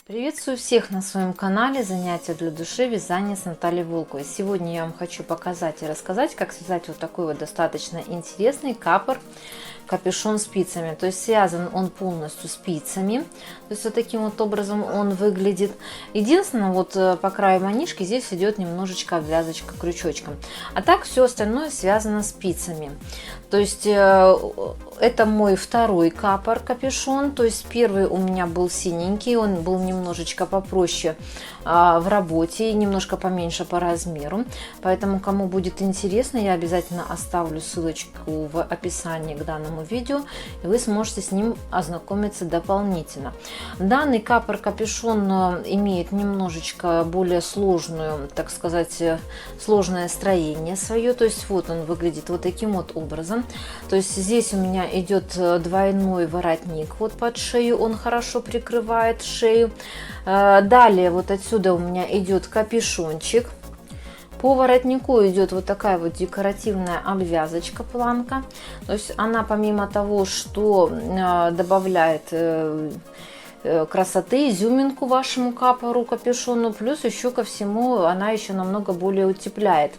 Приветствую всех на своем канале «Занятия для души. Вязание с Натальей Волковой». Сегодня я вам хочу показать и рассказать, как связать вот такой вот достаточно интересный капюшон спицами. То есть связан он полностью спицами. То есть вот таким вот образом он выглядит. Единственное, вот по краю манишки здесь идет немножечко обвязочка крючочком. А так все остальное связано спицами. То есть это мой второй капюшон. То есть первый у меня был синенький, он был немножечко попроще в работе и немножко поменьше по размеру. Поэтому, кому будет интересно, я обязательно оставлю ссылочку в описании к данному видео, и вы сможете с ним ознакомиться дополнительно. Данный капюшон имеет немножечко более сложную, так сказать, сложное строение свое. То есть вот он выглядит вот таким вот образом. То есть здесь у меня идет двойной воротник вот под шею, он хорошо прикрывает шею. Далее вот отсюда у меня идет капюшончик. По воротнику идет вот такая вот декоративная обвязочка, планка. То есть она, помимо того, что добавляет красоты, изюминку вашему капюшону, плюс еще ко всему она еще намного более утепляет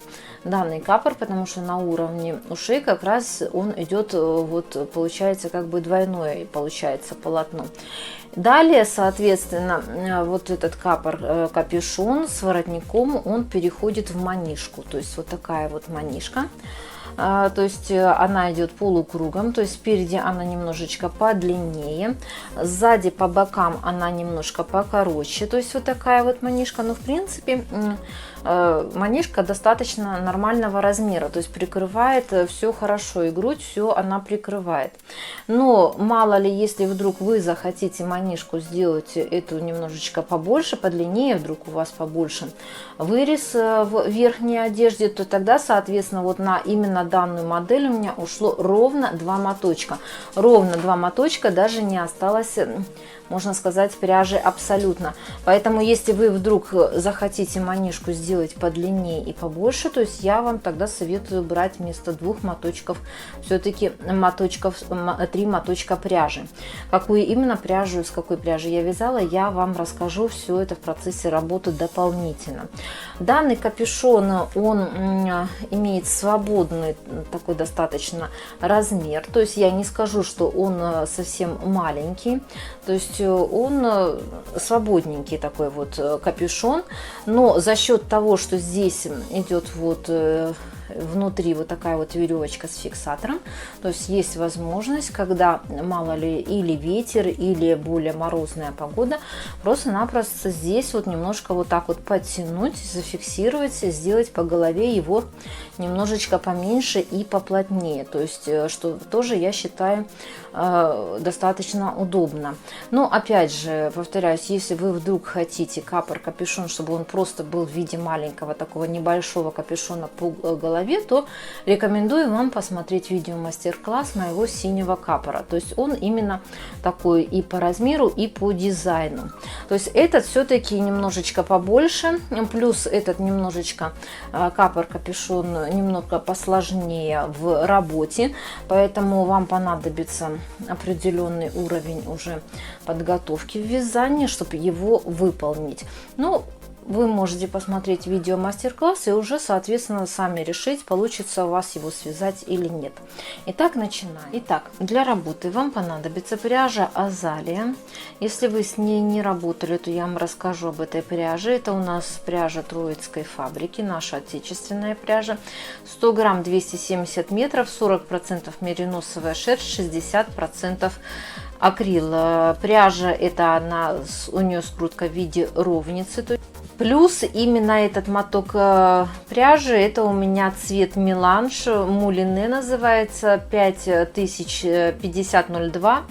данный капор, потому что на уровне ушей как раз он идет, вот получается как бы двойное получается полотно. Далее, соответственно, вот этот капюшон с воротником, он переходит в манишку, то есть вот такая вот манишка. То есть она идет полукругом, то есть спереди она немножечко подлиннее, сзади по бокам она немножко покороче, то есть вот такая вот манишка. Но в принципе манишка достаточно нормального размера, то есть прикрывает все хорошо, и грудь все она прикрывает. Но мало ли, если вдруг вы захотите манишку сделать эту немножечко побольше, подлиннее, вдруг у вас побольше вырез в верхней одежде, то тогда, соответственно, вот на именно данную модель у меня ушло ровно 2 моточка. Ровно 2 моточка, даже не осталось, можно сказать, пряжи абсолютно. Поэтому, если вы вдруг захотите манишку сделать подлиннее и побольше, то есть я вам тогда советую брать вместо 2 моточков все-таки 3 моточка пряжи. Какую именно пряжу, из какой пряжи я вязала, я вам расскажу все это в процессе работы дополнительно. Данный капюшон, он имеет свободный такой достаточно размер, то есть я не скажу, что он совсем маленький, то есть он свободненький такой вот капюшон, но за счет того, что здесь идет вот внутри вот такая вот веревочка с фиксатором, то есть есть возможность, когда мало ли или ветер, или более морозная погода, просто-напросто здесь вот немножко вот так вот подтянуть, зафиксировать, сделать по голове его немножечко поменьше и поплотнее, то есть что тоже я считаю достаточно удобно. Но опять же повторяюсь, если вы вдруг хотите капюшон, чтобы он просто был в виде маленького такого небольшого капюшона по голове, то рекомендую вам посмотреть видео мастер-класс моего синего капора. То есть он именно такой и по размеру, и по дизайну. То есть этот все-таки немножечко побольше, плюс этот немножечко капюшон немного посложнее в работе, поэтому вам понадобится определенный уровень уже подготовки в вязании, чтобы его выполнить. Ну, вы можете посмотреть видео мастер-класс и уже, соответственно, сами решить, получится у вас его связать или нет. Итак, начинаем. Итак, для работы вам понадобится пряжа Азалия. Если вы с ней не работали, то я вам расскажу об этой пряже. Это у нас пряжа Троицкой фабрики, наша отечественная пряжа. 100 грамм 270 метров, 40% мериносовая шерсть, 60% акрил. Пряжа это у нее скрутка в виде ровницы. Плюс именно этот моток пряжи, это у меня цвет меланж, мулине называется, 5050-02.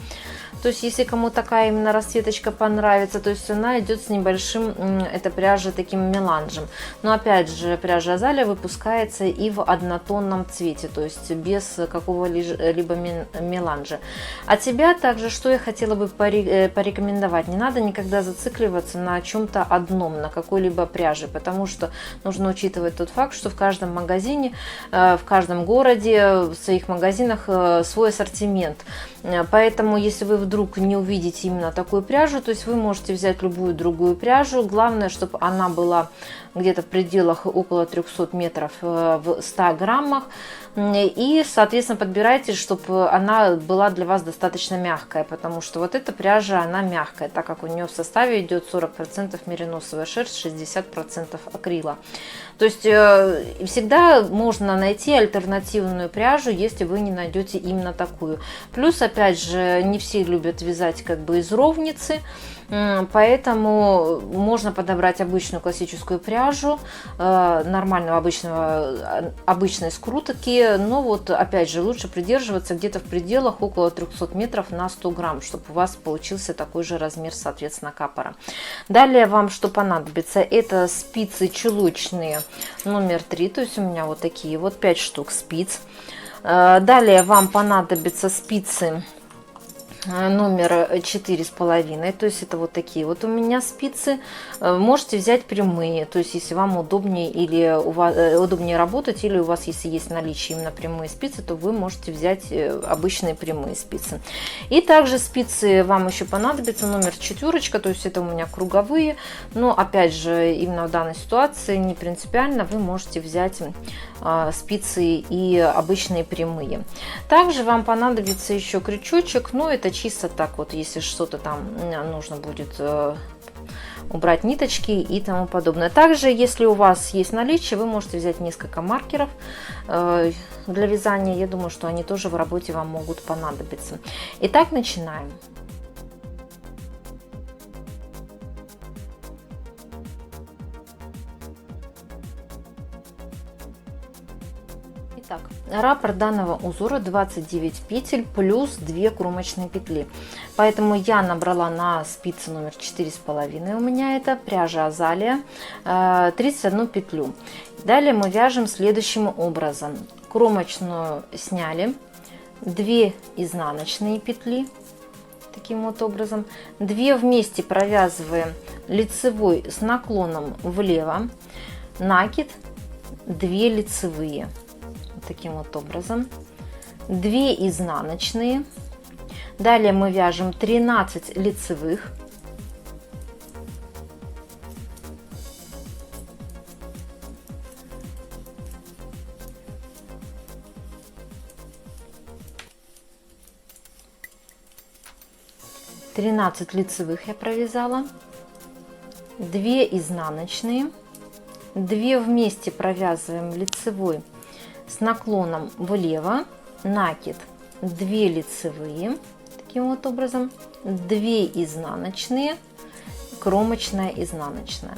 То есть, если кому такая именно расцветочка понравится, то есть она идет с небольшим, эта пряжа таким меланжем. Но опять же, пряжа Азалия выпускается и в однотонном цвете, то есть без какого-либо меланжа. От себя также, что я хотела бы порекомендовать, не надо никогда зацикливаться на чем-то одном, на какой-либо пряже, потому что нужно учитывать тот факт, что в каждом магазине, в каждом городе, в своих магазинах свой ассортимент. Поэтому, если вы вдруг вдруг не увидите именно такую пряжу, то есть вы можете взять любую другую пряжу. Главное, чтобы она была где-то в пределах около 300 метров в 100 граммах. И, соответственно, подбирайте, чтобы она была для вас достаточно мягкая, потому что вот эта пряжа, она мягкая, так как у нее в составе идет 40% мериносовая шерсть, 60% акрила. То есть всегда можно найти альтернативную пряжу, если вы не найдете именно такую. Плюс, опять же, не все любят вязать как бы из ровницы, поэтому можно подобрать обычную классическую пряжу, нормального обычной скрутки, но вот опять же лучше придерживаться где-то в пределах около 300 метров на 100 грамм, чтобы у вас получился такой же размер, соответственно, капора. Далее вам что понадобится, это спицы чулочные номер 3, то есть у меня вот такие вот 5 штук спиц. Далее вам понадобятся спицы номер 4,5, то есть это вот такие вот у меня спицы. Можете взять прямые, то есть если вам удобнее или у вас удобнее работать, или у вас если есть наличие именно прямые спицы, то вы можете взять обычные прямые спицы. И также спицы вам еще понадобится номер 4, то есть это у меня круговые, но опять же именно в данной ситуации не принципиально, вы можете взять спицы и обычные прямые. Также вам понадобится еще крючочек, но это чисто так вот, если что-то там нужно будет убрать ниточки и тому подобное. Также, если у вас есть наличие, вы можете взять несколько маркеров для вязания. Я думаю, что они тоже в работе вам могут понадобиться. Итак, начинаем. Итак, раппорт данного узора 29 петель плюс 2 кромочные петли. Поэтому я набрала на спице номер 4,5, у меня это пряжа Азалия, 31 петлю. Далее мы вяжем следующим образом. Кромочную сняли, 2 изнаночные петли, таким вот образом, 2 вместе провязываем лицевой с наклоном влево, накид, 2 лицевые. Таким вот образом, 2 изнаночные. Далее мы вяжем 13 лицевых, я провязала, 2 изнаночные, 2 вместе провязываем лицевой с наклоном влево, накид, 2 лицевые, таким вот образом, 2 изнаночные, кромочная, изнаночная.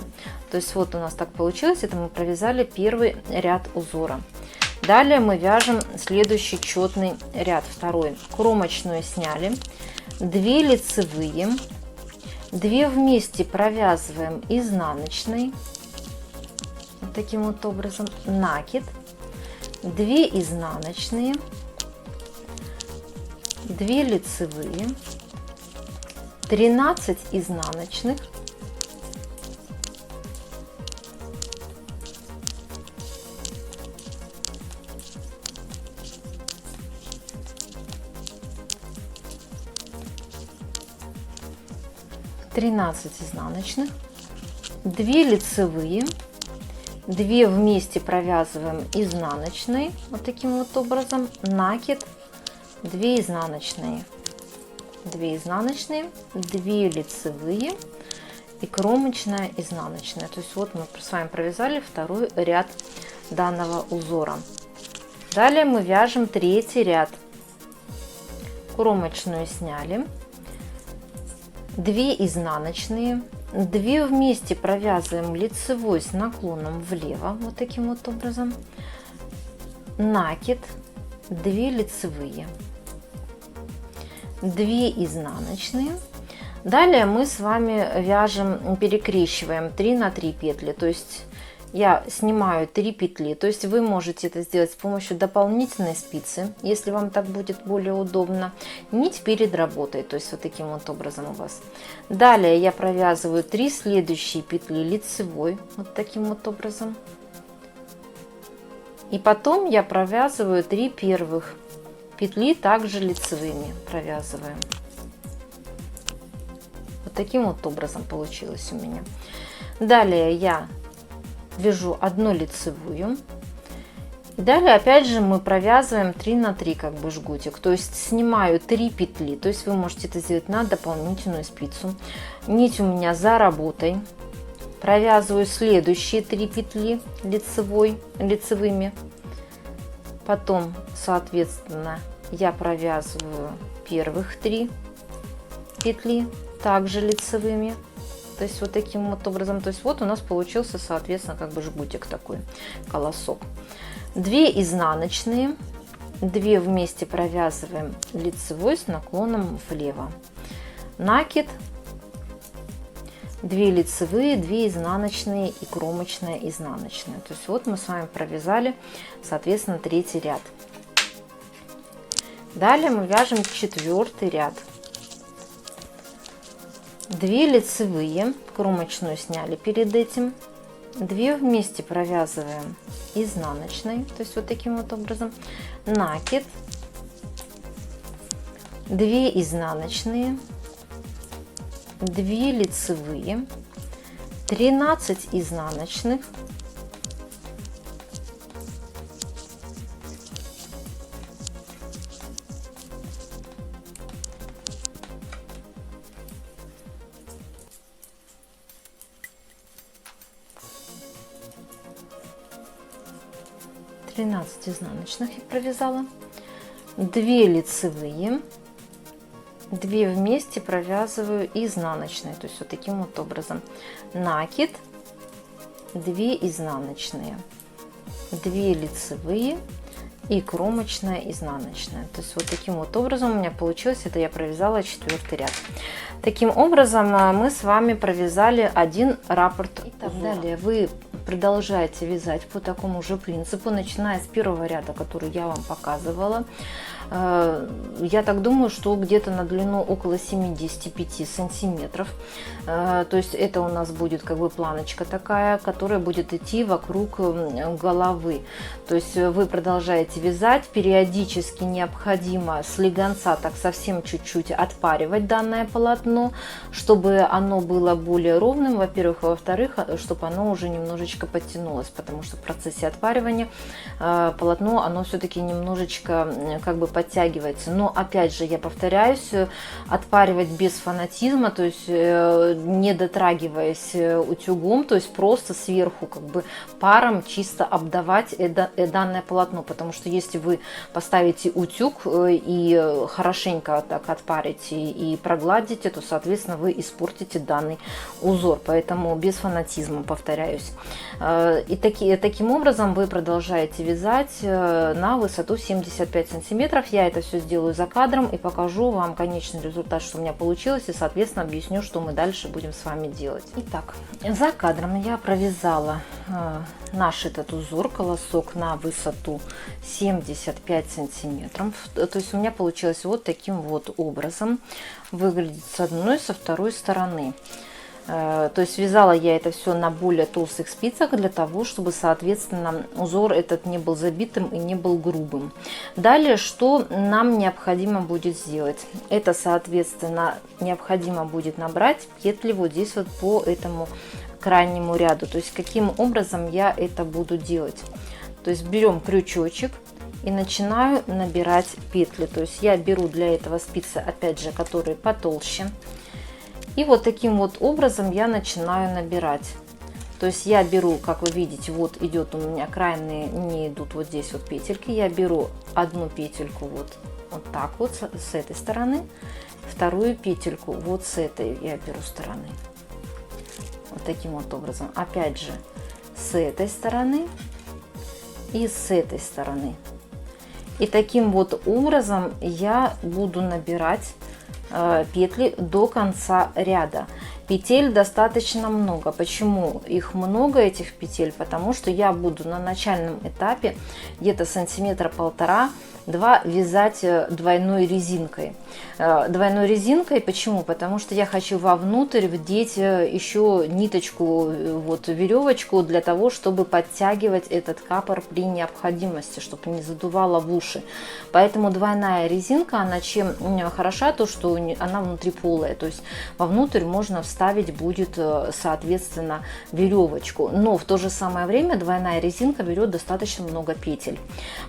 То есть вот у нас так получилось, это мы провязали первый ряд узора. Далее мы вяжем следующий четный ряд, второй. Кромочную сняли, 2 лицевые, 2 вместе провязываем изнаночной, вот таким вот образом, накид, 2 изнаночные, 2 лицевые, 13 изнаночных, 13 изнаночных, 2 лицевые, 2 вместе провязываем изнаночной, вот таким вот образом, накид, 2 изнаночные, 2 изнаночные, 2 лицевые и кромочная, изнаночная. То есть вот мы с вами провязали второй ряд данного узора. Далее мы вяжем третий ряд. Кромочную сняли, 2 изнаночные, 2 вместе провязываем лицевой с наклоном влево, вот таким вот образом, накид, 2 лицевые, 2 изнаночные. Далее мы с вами вяжем, перекрещиваем 3 на 3 петли, то есть я снимаю 3 петли, то есть вы можете это сделать с помощью дополнительной спицы, если вам так будет более удобно, нить перед работой, то есть вот таким вот образом у вас. Далее я провязываю 3 следующие петли лицевой, вот таким вот образом, и потом я провязываю 3 первых петли также лицевыми провязываем. таким вот образом получилось у меня. Далее я вяжу одну лицевую. И далее опять же мы провязываем 3 на 3 как бы жгутик, то есть снимаю 3 петли, то есть вы можете это сделать на дополнительную спицу. Нить у меня за работой, провязываю следующие 3 петли лицевыми, потом соответственно я провязываю первых 3 петли также лицевыми, то есть вот таким вот образом. То есть вот у нас получился соответственно как бы жгутик такой, колосок. 2 изнаночные, 2 вместе провязываем лицевой с наклоном влево, накид, 2 лицевые, 2 изнаночные и кромочная изнаночная. То есть вот мы с вами провязали соответственно 3-й ряд. Далее мы вяжем 4-й ряд. 2 лицевые, кромочную сняли перед этим, 2 вместе провязываем изнаночной, то есть вот таким вот образом, накид, 2 изнаночные, 2 лицевые, 13 изнаночных, 13 изнаночных я провязала, 2 лицевые, 2 вместе провязываю изнаночные, то есть вот таким вот образом, накид, 2 изнаночные, 2 лицевые и кромочная изнаночная. То есть вот таким вот образом у меня получилось, это я провязала 4-й ряд. Таким образом мы с вами провязали один раппорт. Итак, далее вы продолжаете вязать по такому же принципу, начиная с первого ряда, который я вам показывала. Я так думаю, что где-то на длину около 75 сантиметров. То есть это у нас будет как бы планочка такая, которая будет идти вокруг головы. То есть вы продолжаете вязать, периодически необходимо с легонца так совсем чуть-чуть отпаривать данное полотно, чтобы оно было более ровным, во-первых, а во-вторых, чтобы оно уже немножечко подтянулось, потому что в процессе отпаривания полотно, оно все-таки немножечко как бы подтягивается. Но опять же, я повторяюсь, отпаривать без фанатизма, то есть не дотрагиваясь утюгом, то есть просто сверху как бы паром чисто обдавать данное полотно, потому что если вы поставите утюг и хорошенько так отпарите и прогладите, то соответственно вы испортите данный узор, поэтому без фанатизма, повторяюсь. И таким образом вы продолжаете вязать на высоту 75 сантиметров. Я это все сделаю за кадром и покажу вам конечный результат, что у меня получилось, и соответственно объясню, что мы дальше будем с вами делать. Итак, за кадром я провязала наш этот узор, колосок на высоту 75 сантиметров. То есть у меня получилось вот таким вот образом. Выглядит с одной, со второй стороны. То есть вязала я это все на более толстых спицах для того, чтобы соответственно узор этот не был забитым и не был грубым. Далее что нам необходимо будет сделать? Это соответственно необходимо будет набрать петли вот здесь вот по этому крайнему ряду. То есть каким образом я это буду делать? То есть берем крючочек и начинаю набирать петли. То есть я беру для этого спицы, опять же, которые потолще. И вот таким вот образом я начинаю набирать. То есть я беру, как вы видите, вот идет у меня крайние, не идут вот здесь вот петельки. Я беру одну петельку вот так вот с этой стороны, вторую петельку вот с этой я беру стороны. Вот таким вот образом. Опять же с этой стороны и с этой стороны. И таким вот образом я буду набирать петли до конца ряда. Петель достаточно много. Почему их много, этих петель? Потому что я буду на начальном этапе где-то сантиметра полтора два вязать двойной резинкой. Двойной резинкой почему? Потому что я хочу вовнутрь вдеть еще ниточку, вот веревочку, для того, чтобы подтягивать этот капор при необходимости, чтобы не задувало в уши. Поэтому двойная резинка, она чем хороша, то что она внутри полая, то есть вовнутрь можно вставить будет, соответственно, веревочку. Но в то же самое время двойная резинка берет достаточно много петель.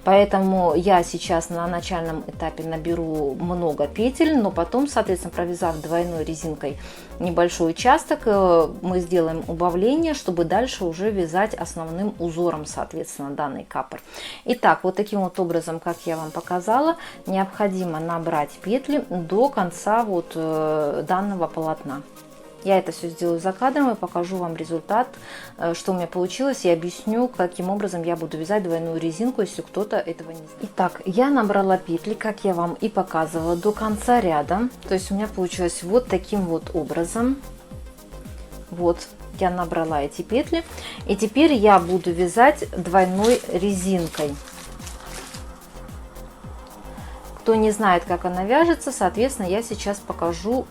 Поэтому я сейчас на начальном этапе наберу много петель, но потом, соответственно, провязав двойной резинкой небольшой участок, мы сделаем убавление, чтобы дальше уже вязать основным узором, соответственно, данный капор. Итак, вот таким вот образом, как я вам показала, необходимо набрать петли до конца вот данного полотна. Я это все сделаю за кадром и покажу вам результат, что у меня получилось, и объясню, каким образом я буду вязать двойную резинку, если кто-то этого не знает. Итак, я набрала петли, как я вам и показывала, до конца ряда. То есть у меня получилось вот таким вот образом. Вот, я набрала эти петли. И теперь я буду вязать двойной резинкой. Кто не знает, как она вяжется, соответственно, я сейчас покажу,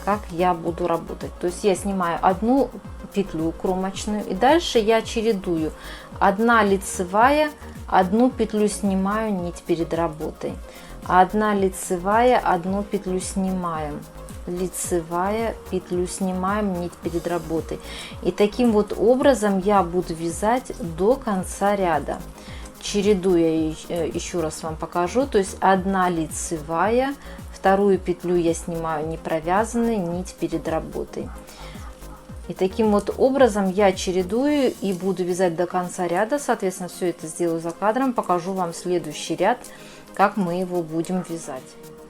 как я буду работать. То есть я снимаю одну петлю кромочную и дальше я чередую: одна лицевая, одну петлю снимаю, нить перед работой, одна лицевая, одну петлю снимаем, лицевая, петлю снимаем, нить перед работой. И таким вот образом я буду вязать до конца ряда, чередуя, еще раз вам покажу, то есть одна лицевая, вторую петлю я снимаю не провязанной, нить перед работой. И таким вот образом я чередую и буду вязать до конца ряда. Соответственно, все это сделаю за кадром, покажу вам следующий ряд, как мы его будем вязать.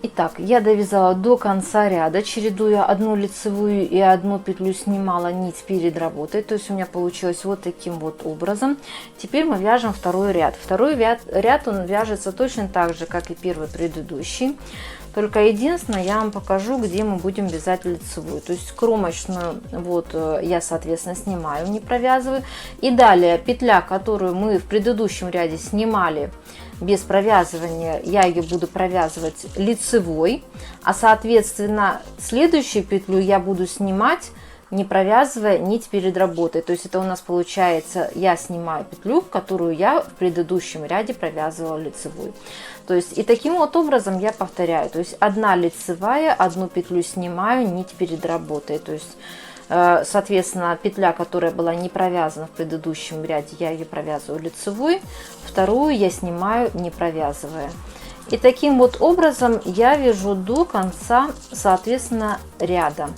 Итак, я довязала до конца ряда, чередуя одну лицевую и одну петлю снимала, нить перед работой. То есть у меня получилось вот таким вот образом. Теперь мы вяжем второй ряд. Второй ряд он вяжется точно так же, как и первый предыдущий. Только единственное, я вам покажу, где мы будем вязать лицевую. То есть кромочную вот я, соответственно, снимаю, не провязываю. И далее петля, которую мы в предыдущем ряде снимали без провязывания, я ее буду провязывать лицевой. А, соответственно, следующую петлю я буду снимать, не провязывая нить перед работой. То есть это у нас получается, я снимаю петлю, которую я в предыдущем ряде провязывала лицевую. То есть и таким вот образом я повторяю. То есть одна лицевая, одну петлю снимаю, нить перед работой. То есть соответственно, петля, которая была не провязана в предыдущем ряде, я ее провязываю лицевой, вторую я снимаю, не провязывая. И таким вот образом я вяжу до конца, соответственно, ряда.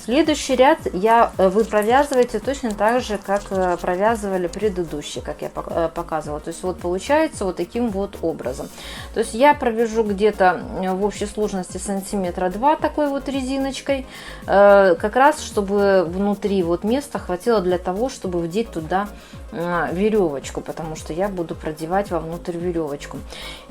Следующий ряд вы провязываете точно так же, как провязывали предыдущий, как я показывала. То есть вот получается вот таким вот образом. То есть я провяжу где-то в общей сложности сантиметра 2 такой вот резиночкой, как раз чтобы внутри вот места хватило для того, чтобы вдеть туда веревочку, потому что я буду продевать вовнутрь веревочку.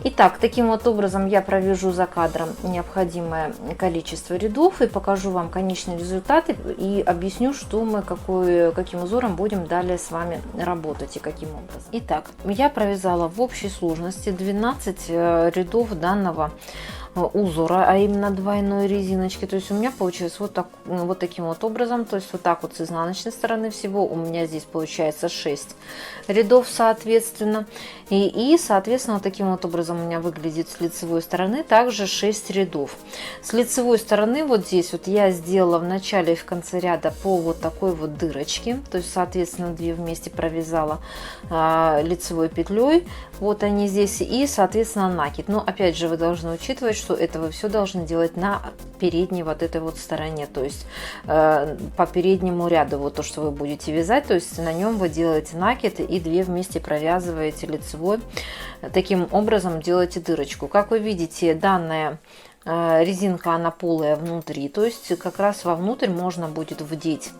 Итак, таким вот образом я провяжу за кадром необходимое количество рядов и покажу вам конечный результат и объясню, что мы каким узором будем далее с вами работать и каким образом. Итак, я провязала в общей сложности 12 рядов данного узора, а именно двойной резиночки. То есть у меня получилось вот таким вот образом. То есть вот так вот с изнаночной стороны всего у меня здесь получается 6 рядов, соответственно. И соответственно, вот таким вот образом у меня выглядит с лицевой стороны также 6 рядов. С лицевой стороны вот здесь вот я сделала в начале и в конце ряда по вот такой вот дырочке. То есть, соответственно, 2 вместе провязала лицевой петлей. Вот они здесь. И, соответственно, накид. Но опять же, вы должны учитывать, что это вы все должны делать на передней вот этой вот стороне, то есть по переднему ряду, вот то, что вы будете вязать, то есть на нем вы делаете накид и 2 вместе провязываете лицевой, таким образом делаете дырочку. Как вы видите, данная резинка, она полая внутри, то есть как раз вовнутрь можно будет вдеть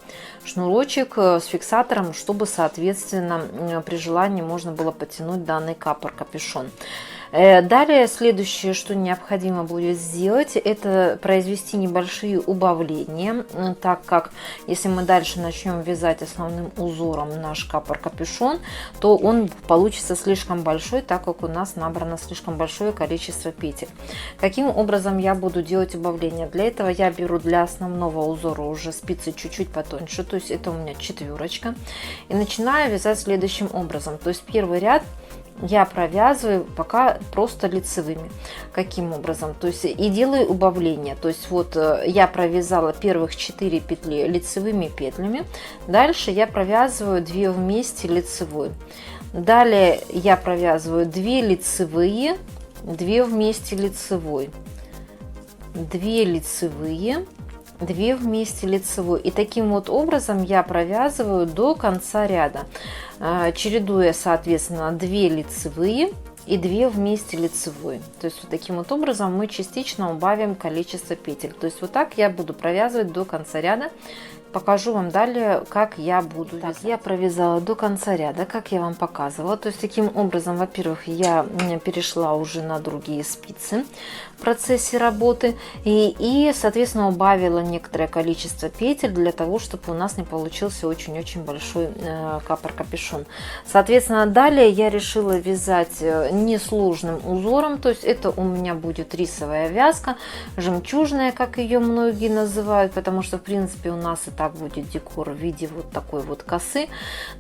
шнурочек с фиксатором, чтобы, соответственно, при желании можно было подтянуть данный капор-капюшон. Далее, следующее, что необходимо будет сделать, это произвести небольшие убавления, так как если мы дальше начнем вязать основным узором наш капор-капюшон, то он получится слишком большой, так как у нас набрано слишком большое количество петель. Каким образом я буду делать убавления? Для этого я беру для основного узора уже спицы чуть-чуть потоньше, то есть это у меня 4, и начинаю вязать следующим образом. То есть первый ряд я провязываю пока просто лицевыми. Каким образом? То есть и делаю убавление. То есть вот я провязала первых 4 петли лицевыми петлями. Дальше я провязываю 2 вместе лицевой. Далее я провязываю 2 лицевые, 2 вместе лицевой, 2 лицевые, 2 вместе лицевой. И таким вот образом я провязываю до конца ряда, чередуя соответственно 2 лицевые и 2 вместе лицевой. То есть вот таким вот образом мы частично убавим количество петель. То есть вот так я буду провязывать до конца ряда. Покажу вам далее, как я буду вязать. Я провязала до конца ряда, как я вам показывала. То есть таким образом, во-первых, я перешла уже на другие спицы в процессе работы и соответственно, убавила некоторое количество петель для того, чтобы у нас не получился очень-очень большой капор-капюшон. Соответственно, далее я решила вязать несложным узором. То есть это у меня будет рисовая вязка, жемчужная, как ее многие называют, потому что в принципе у нас и так будет декор в виде вот такой вот косы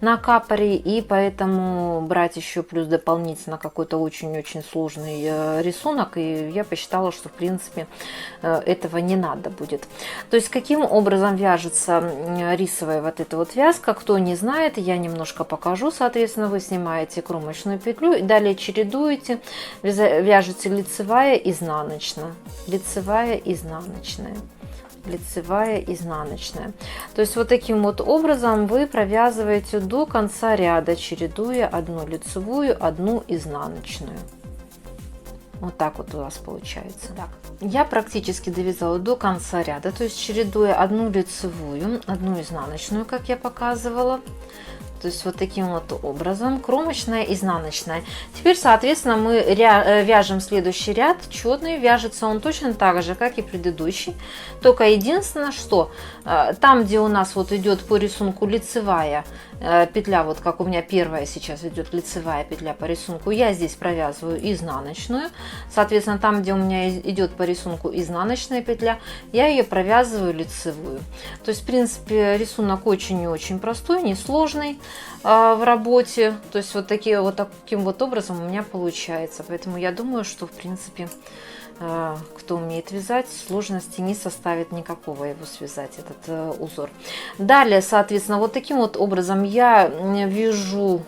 на капоре, и поэтому брать еще плюс дополнительно какой-то очень-очень сложный рисунок, и я посчитала, что в принципе этого не надо будет. То есть каким образом вяжется рисовая вот эта вот вязка, кто не знает, я немножко покажу. Соответственно, вы снимаете кромочную петлю и далее чередуете, вяжете лицевая, изнаночная, лицевая, изнаночная, лицевая, изнаночная. То есть вот таким вот образом вы провязываете до конца ряда, чередуя одну лицевую, одну изнаночную. Вот так вот у вас получается. Так, я практически довязала до конца ряда, то есть чередуя одну лицевую, одну изнаночную, как я показывала. То есть вот таким вот образом, кромочная, изнаночная. Теперь, соответственно, мы вяжем следующий ряд четный. Вяжется он точно так же, как и предыдущий. Только единственное, что там, где у нас вот идет по рисунку лицевая петля, вот как у меня первая сейчас идет лицевая петля по рисунку, я здесь провязываю изнаночную. Соответственно, там, где у меня идет по рисунку изнаночная петля, я ее провязываю лицевую. То есть, в принципе, рисунок очень и очень простой, несложный в работе. То есть вот таким вот образом у меня получается. Поэтому я думаю, что в принципе, кто умеет вязать, сложности не составит никакого его связать, этот узор. Далее, соответственно, вот таким вот образом я вяжу.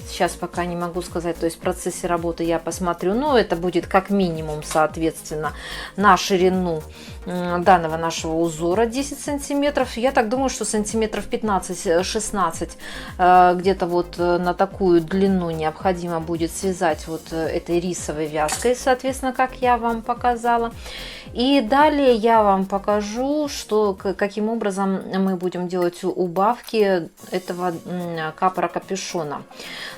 Сейчас пока не могу сказать, то есть в процессе работы я посмотрю, но это будет как минимум, соответственно, на ширину данного нашего узора 10 сантиметров. Я так думаю, что сантиметров 15-16 где-то вот на такую длину необходимо будет связать вот этой рисовой вязкой, соответственно, как я вам показала. И далее я вам покажу, что каким образом мы будем делать убавки этого капора-капюшона.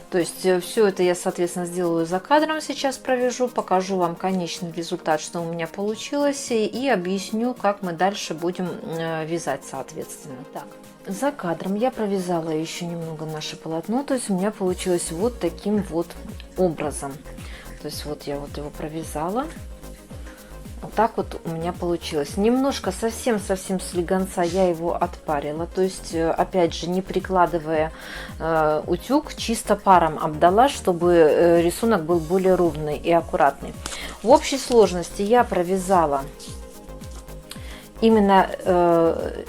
То есть все это я, соответственно, сделаю за кадром, сейчас провяжу, покажу вам конечный результат, что у меня получилось, и объясню, как мы дальше будем вязать, соответственно. Так, за кадром я провязала еще немного наше полотно, то есть у меня получилось вот таким вот образом. То есть вот я вот его провязала. Вот так вот у меня получилось. Немножко, совсем слегонца я его отпарила. То есть, опять же, не прикладывая утюг, чисто паром обдала, чтобы рисунок был более ровный и аккуратный. В общей сложности я провязала именно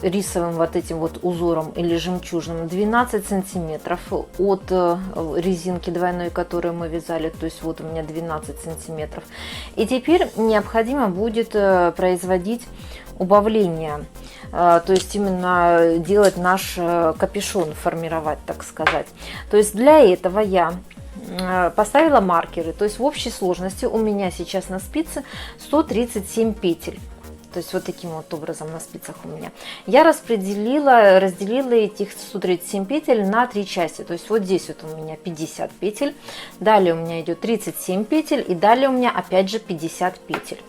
рисовым вот этим вот узором или жемчужным 12 сантиметров от резинки двойной, которую мы вязали. То есть вот у меня 12 сантиметров. И теперь необходимо будет производить убавление, то есть именно делать наш капюшон, формировать, так сказать. То есть для этого я поставила маркеры. То есть в общей сложности у меня сейчас на спице 137 петель. То есть вот таким вот образом на спицах у меня. Я разделила этих 137 петель на 3 части. То есть вот здесь вот у меня 50 петель, далее у меня идет 37 петель и далее у меня опять же 50 петель.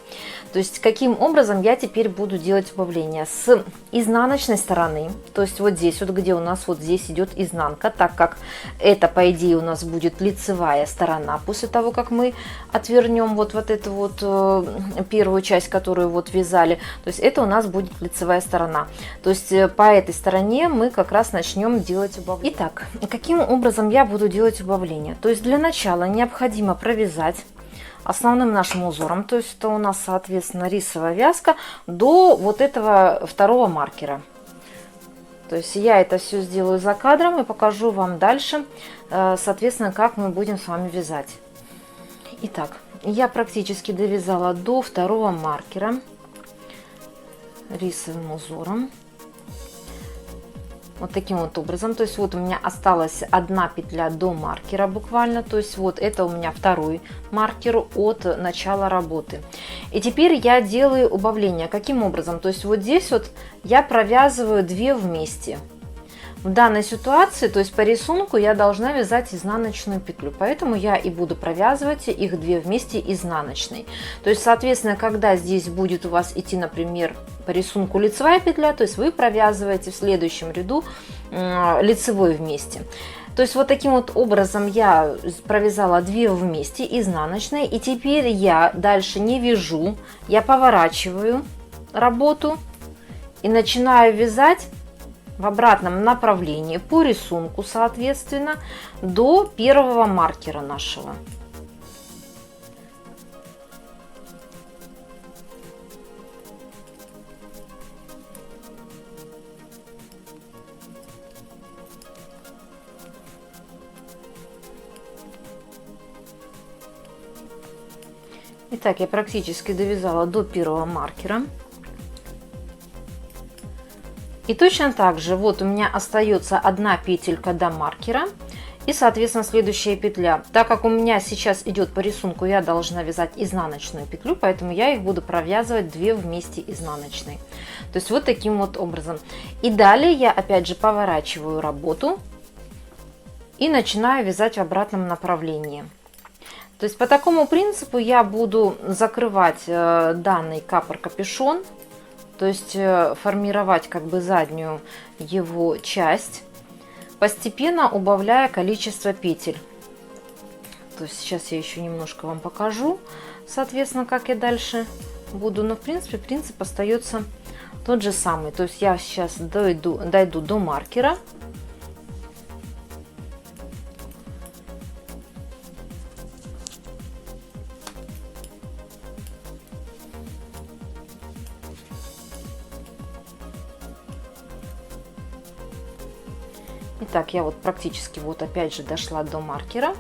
То есть каким образом я теперь буду делать убавление? С изнаночной стороны, то есть вот здесь вот, где у нас вот здесь идет изнанка, так как это по идее у нас будет лицевая сторона после того, как мы отвернем вот эту вот первую часть, которую вот вязали, то есть это у нас будет лицевая сторона. То есть по этой стороне мы как раз начнем делать убавление. Итак, каким образом я буду делать убавление? То есть для начала необходимо провязать основным нашим узором, то есть это у нас соответственно рисовая вязка, до вот этого второго маркера. То есть я это все сделаю за кадром и покажу вам дальше, соответственно, как мы будем с вами вязать. Итак, я практически довязала до второго маркера рисовым узором. Вот таким вот образом. То есть вот у меня осталась одна петля до маркера буквально. То есть вот это у меня второй маркер от начала работы. И теперь я делаю убавление. Каким образом? То есть вот здесь вот я провязываю 2 вместе. В данной ситуации, то есть по рисунку, я должна вязать изнаночную петлю, поэтому я и буду провязывать их 2 вместе изнаночной. То есть, соответственно, когда здесь будет у вас идти, например, по рисунку лицевая петля, то есть вы провязываете в следующем ряду лицевой вместе. То есть вот таким вот образом я провязала 2 вместе изнаночной, и теперь я дальше не вяжу, я поворачиваю работу и начинаю вязать в обратном направлении по рисунку, соответственно, до первого маркера нашего. Итак, я практически довязала до первого маркера. И точно так же вот у меня остается одна петелька до маркера и, соответственно, следующая петля. Так как у меня сейчас идет по рисунку, я должна вязать изнаночную петлю, поэтому я их буду провязывать 2 вместе изнаночной. То есть вот таким вот образом. И далее я опять же поворачиваю работу и начинаю вязать в обратном направлении. То есть по такому принципу я буду закрывать данный капор-капюшон. То есть формировать как бы заднюю его часть, постепенно убавляя количество петель. То есть сейчас я еще немножко вам покажу, соответственно, как я дальше буду. Но в принципе принцип остается тот же самый. То есть я сейчас дойду до маркера. Итак, я вот практически вот опять же дошла до маркера,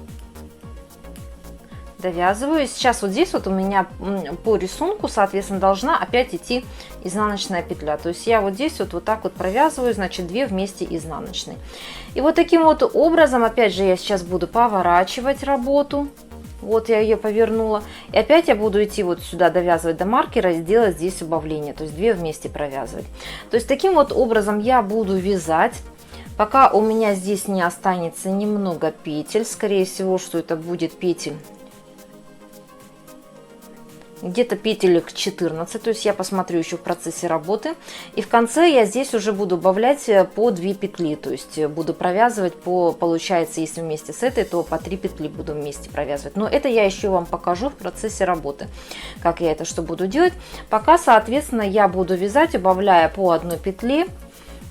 довязываю. Сейчас вот здесь вот у меня по рисунку, соответственно, должна опять идти изнаночная петля. То есть я вот здесь вот так вот провязываю, значит, 2 вместе изнаночной. И вот таким вот образом, опять же, я сейчас буду поворачивать работу. Вот я ее повернула. И опять я буду идти вот сюда, довязывать до маркера и сделать здесь убавление. То есть 2 вместе провязывать. То есть таким вот образом я буду вязать, пока у меня здесь не останется немного петель. Скорее всего, что это будет петель где-то петелек 14, то есть я посмотрю еще в процессе работы. И в конце я здесь уже буду убавлять по 2 петли, то есть буду провязывать по, получается, если вместе с этой, то по 3 петли буду вместе провязывать. Но это я еще вам покажу в процессе работы, как я это что буду делать. Пока, соответственно, я буду вязать, убавляя по 1 петле,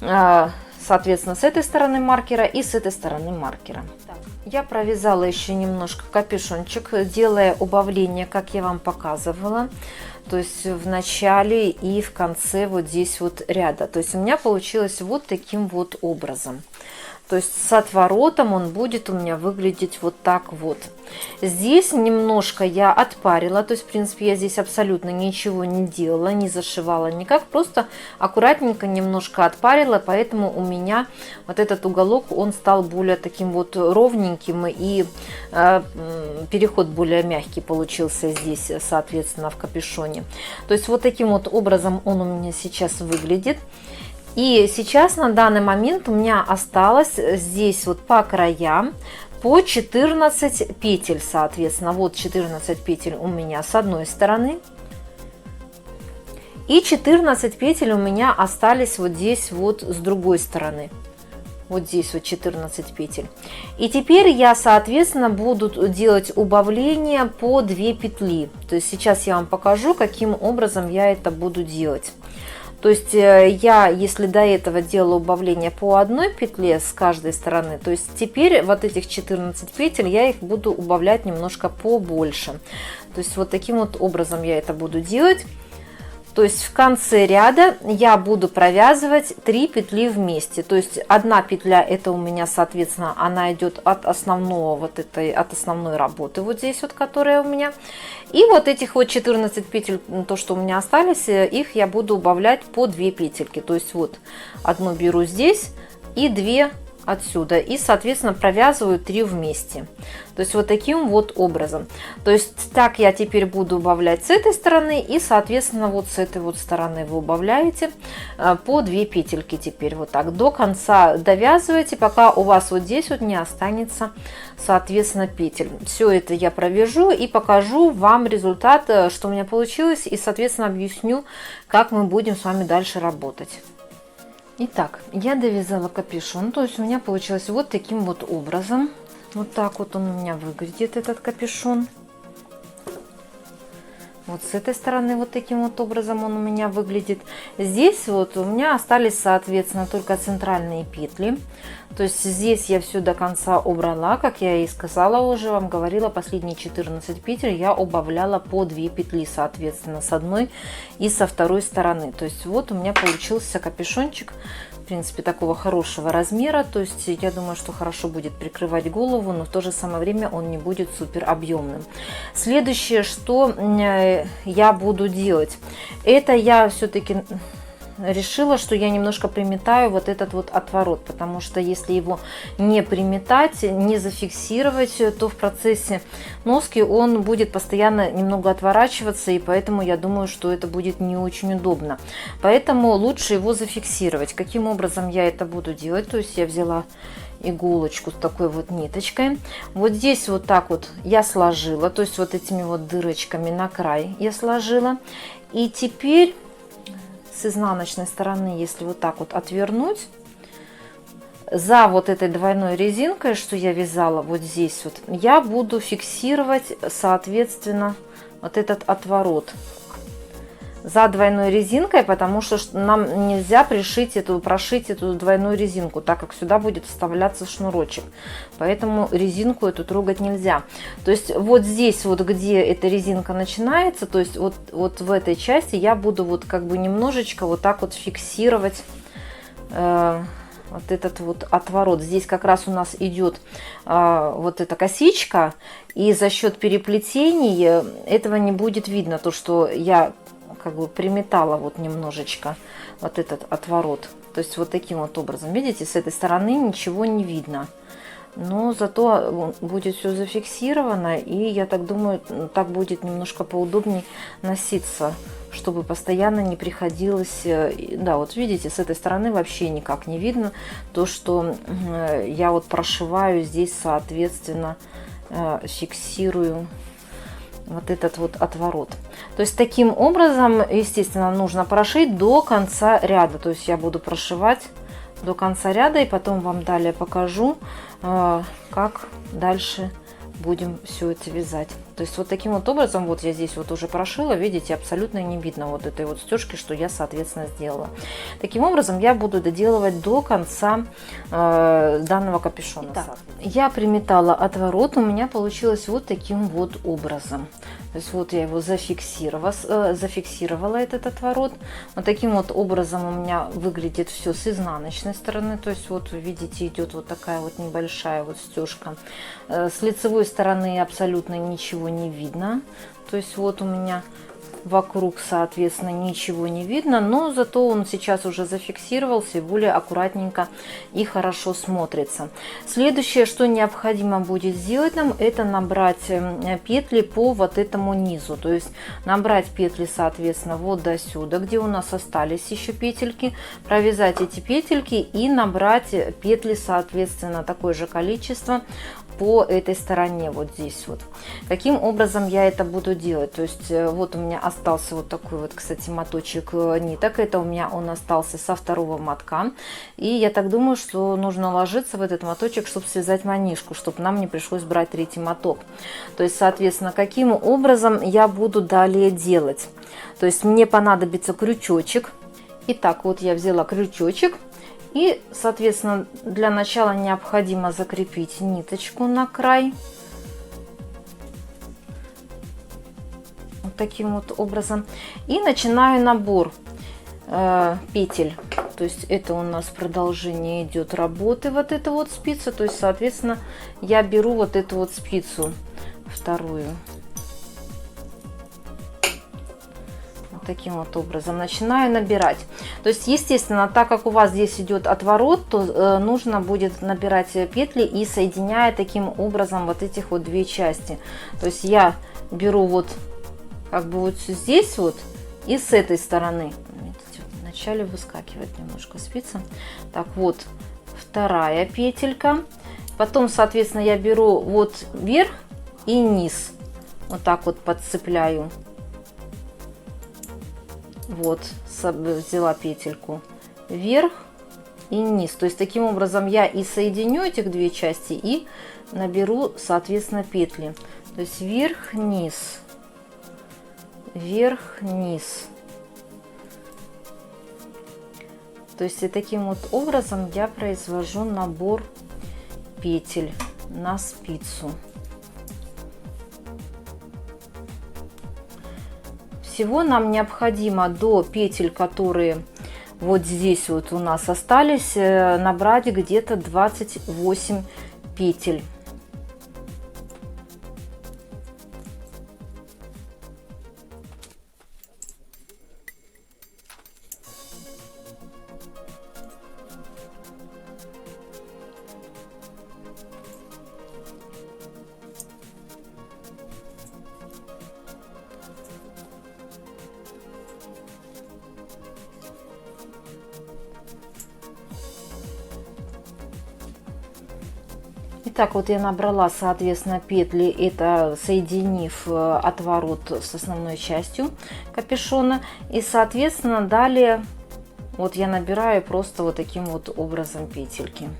соответственно, с этой стороны маркера и с этой стороны маркера. Я провязала еще немножко капюшончик, делая убавление, как я вам показывала, то есть в начале и в конце вот здесь вот ряда. То есть у меня получилось вот таким вот образом. То есть с отворотом он будет у меня выглядеть вот так вот. Здесь немножко я отпарила, то есть в принципе я здесь абсолютно ничего не делала, не зашивала никак, просто аккуратненько немножко отпарила, поэтому у меня вот этот уголок, он стал более таким вот ровненьким, и переход более мягкий получился здесь, соответственно, в капюшоне. То есть вот таким вот образом он у меня сейчас выглядит. И сейчас на данный момент у меня осталось здесь вот по краям по 14 петель, соответственно. Вот 14 петель у меня с одной стороны. И 14 петель у меня остались вот здесь вот с другой стороны. Вот здесь вот 14 петель. И теперь я, соответственно, буду делать убавление по 2 петли. То есть сейчас я вам покажу, каким образом я это буду делать. То есть я, если до этого делала убавление по одной петле с каждой стороны, то есть теперь вот этих 14 петель я их буду убавлять немножко побольше. То есть вот таким вот образом я это буду делать. То есть в конце ряда я буду провязывать 3 петли вместе. То есть одна петля, это у меня, соответственно, она идет от основного вот этой, от основной работы вот здесь вот, которая у меня. И вот этих вот 14 петель, то, что у меня остались, их я буду убавлять по 2 петельки. То есть вот одну беру здесь и 2 отсюда, и, соответственно, провязываю 3 вместе. То есть вот таким вот образом. То есть так я теперь буду убавлять с этой стороны, и, соответственно, вот с этой вот стороны вы убавляете по 2 петельки теперь вот так до конца довязываете, пока у вас вот здесь вот не останется, соответственно, петель. Все это я провяжу и покажу вам результат, что у меня получилось, и, соответственно, объясню, как мы будем с вами дальше работать. Итак, я довязала капюшон, то есть у меня получилось вот таким вот образом. Вот так вот он у меня выглядит, этот капюшон. Вот с этой стороны вот таким вот образом он у меня выглядит. Здесь вот у меня остались, соответственно, только центральные петли. То есть здесь я все до конца убрала, как я и сказала уже, вам говорила, последние 14 петель я убавляла по 2 петли, соответственно, с одной и со второй стороны. То есть вот у меня получился капюшончик, в принципе, такого хорошего размера. То есть я думаю, что хорошо будет прикрывать голову, но в то же самое время он не будет супер объемным. Следующее, что я буду делать, это я все-таки решила, что я немножко приметаю вот этот вот отворот, потому что если его не приметать, не зафиксировать, то в процессе носки он будет постоянно немного отворачиваться, и поэтому я думаю, что это будет не очень удобно. Поэтому лучше его зафиксировать. Каким образом я это буду делать? То есть я взяла иголочку с такой вот ниточкой. Вот здесь вот так вот я сложила, то есть вот этими вот дырочками на край я сложила. И теперь с изнаночной стороны, если вот так вот отвернуть, за вот этой двойной резинкой, что я вязала вот здесь вот, я буду фиксировать, соответственно, вот этот отворот за двойной резинкой, потому что нам нельзя прошить эту двойную резинку, так как сюда будет вставляться шнурочек, поэтому резинку эту трогать нельзя. То есть вот здесь вот, где эта резинка начинается, то есть вот в этой части я буду вот как бы немножечко вот так вот фиксировать вот этот вот отворот. Здесь как раз у нас идет вот эта косичка, и за счет переплетений этого не будет видно, то что я как бы приметала вот немножечко вот этот отворот. То есть вот таким вот образом, видите, с этой стороны ничего не видно, но зато будет все зафиксировано, и я так думаю, так будет немножко поудобнее носиться, чтобы постоянно не приходилось. Да, вот видите, с этой стороны вообще никак не видно то, что я вот прошиваю здесь, соответственно, фиксирую вот этот вот отворот. То есть таким образом, естественно, нужно прошить до конца ряда. То есть я буду прошивать до конца ряда, и потом вам далее покажу, как дальше будем все это вязать. То есть вот таким вот образом, вот я здесь вот уже прошила, видите, абсолютно не видно вот этой вот стежки, что я, соответственно, сделала. Таким образом я буду доделывать до конца данного капюшона. Итак, я приметала отворот, у меня получилось вот таким вот образом. То есть вот я его зафиксировала этот отворот. Вот таким вот образом у меня выглядит все с изнаночной стороны. То есть вот вы видите, идет вот такая вот небольшая вот стежка. С лицевой стороны абсолютно ничего не видно. То есть вот у меня вокруг, соответственно, ничего не видно, но зато он сейчас уже зафиксировался и более аккуратненько и хорошо смотрится. Следующее, что необходимо будет сделать нам, это набрать петли по вот этому низу. То есть набрать петли, соответственно, вот до сюда, где у нас остались еще петельки, провязать эти петельки и набрать петли, соответственно, такое же количество по этой стороне, вот здесь вот. Каким образом я это буду делать? То есть вот у меня остался вот такой вот, кстати, моточек ниток. Это у меня он остался со второго мотка. И я так думаю, что нужно ложиться в этот моточек, чтобы связать манишку, чтобы нам не пришлось брать третий моток. То есть, соответственно, каким образом я буду далее делать? То есть мне понадобится крючочек. Итак, вот я взяла крючочек. И, соответственно, для начала необходимо закрепить ниточку на край. Вот таким вот образом. И начинаю набор петель. То есть это у нас продолжение идет работы, вот эта вот спица. То есть, соответственно, я беру вот эту вот спицу, вторую. Таким вот образом начинаю набирать. То есть, естественно, так как у вас здесь идет отворот, то нужно будет набирать петли и соединяя таким образом вот этих вот две части. То есть я беру вот как бы вот здесь вот и с этой стороны. Вначале выскакивает немножко спица. Так, вот вторая петелька. Потом, соответственно, я беру вот вверх и низ. Вот так вот подцепляю. Вот, взяла петельку вверх и низ. То есть таким образом я и соединю этих две части и наберу, соответственно, петли. То есть вверх-низ, вверх-низ. То есть и таким вот образом я произвожу набор петель на спицу. Всего нам необходимо до петель, которые вот здесь вот у нас остались, набрать где-то 28 петель. Итак, вот я набрала, соответственно, петли, это соединив отворот с основной частью капюшона. И, соответственно, далее вот я набираю просто вот таким вот образом петельки.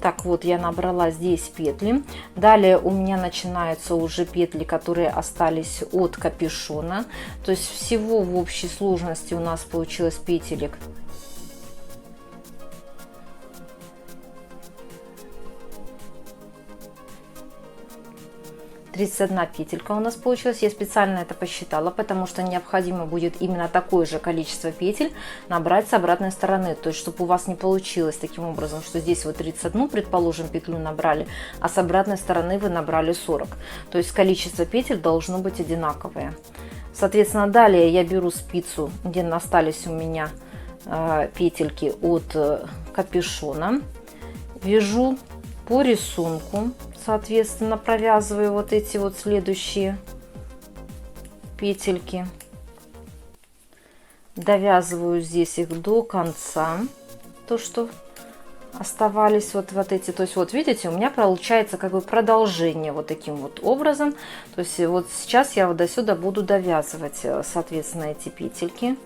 Так, вот я набрала здесь петли. Далее у меня начинаются уже петли, которые остались от капюшона. То есть всего в общей сложности у нас получилось петелек 31 петелька у нас получилась. Я специально это посчитала, потому что необходимо будет именно такое же количество петель набрать с обратной стороны. То есть, чтобы у вас не получилось таким образом, что здесь вы 31, предположим, петлю набрали, а с обратной стороны вы набрали 40. То есть, количество петель должно быть одинаковое. Соответственно, далее я беру спицу, где остались у меня петельки от капюшона, вяжу по рисунку. Соответственно, провязываю вот эти вот следующие петельки. Довязываю здесь их до конца, то, что оставались вот эти, то есть вот видите, у меня получается как бы продолжение вот таким вот образом. То есть вот сейчас я вот до сюда буду довязывать, соответственно, эти петельки.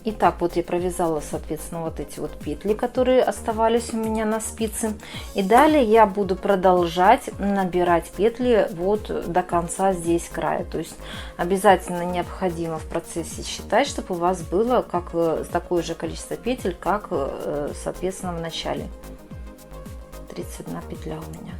Итак, вот я провязала, соответственно, вот эти вот петли, которые оставались у меня на спице. И далее я буду продолжать набирать петли вот до конца здесь края. То есть обязательно необходимо в процессе считать, чтобы у вас было как такое же количество петель, как, соответственно, в начале. 31 петля у меня.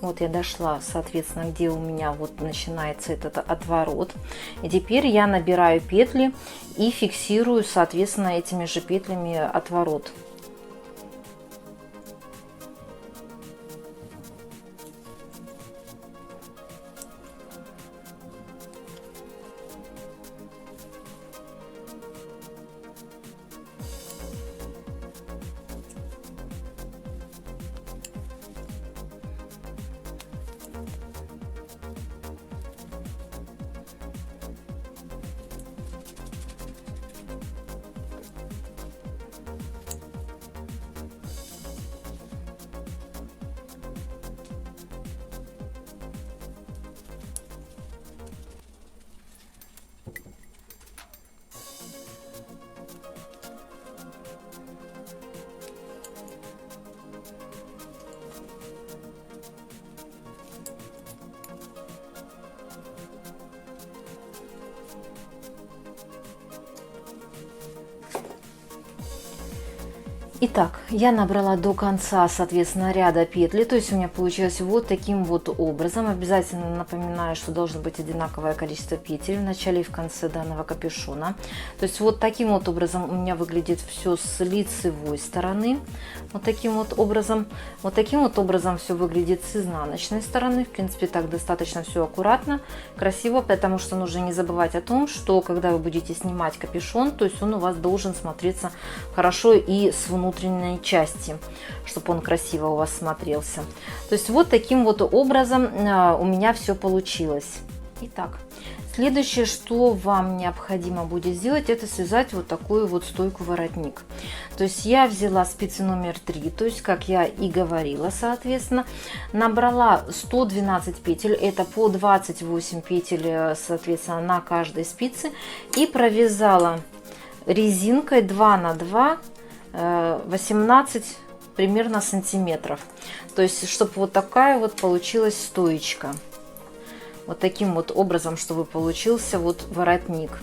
Вот я дошла, соответственно, где у меня вот начинается этот отворот. И теперь я набираю петли и фиксирую, соответственно, этими же петлями отворот. Итак, я набрала до конца, соответственно, ряда петли, то есть у меня получилось вот таким вот образом. Обязательно напоминаю, что должно быть одинаковое количество петель в начале и в конце данного капюшона. То есть вот таким вот образом у меня выглядит все с лицевой стороны. Вот таким вот образом. Вот таким вот образом все выглядит с изнаночной стороны. В принципе, так достаточно все аккуратно, красиво, потому что нужно не забывать о том, что когда вы будете снимать капюшон, то есть он у вас должен смотреться хорошо и с внутренней части, чтобы он красиво у вас смотрелся. То есть вот таким вот образом у меня все получилось. Итак, следующее, что вам необходимо будет сделать, это связать вот такую вот стойку воротник. То есть я взяла спицы номер 3, то есть как я и говорила, соответственно, набрала 112 петель, это по 28 петель, соответственно, на каждой спице, и провязала резинкой 2 на 2 18 примерно сантиметров. То есть чтобы вот такая вот получилась стоечка. Вот таким вот образом, чтобы получился вот воротник.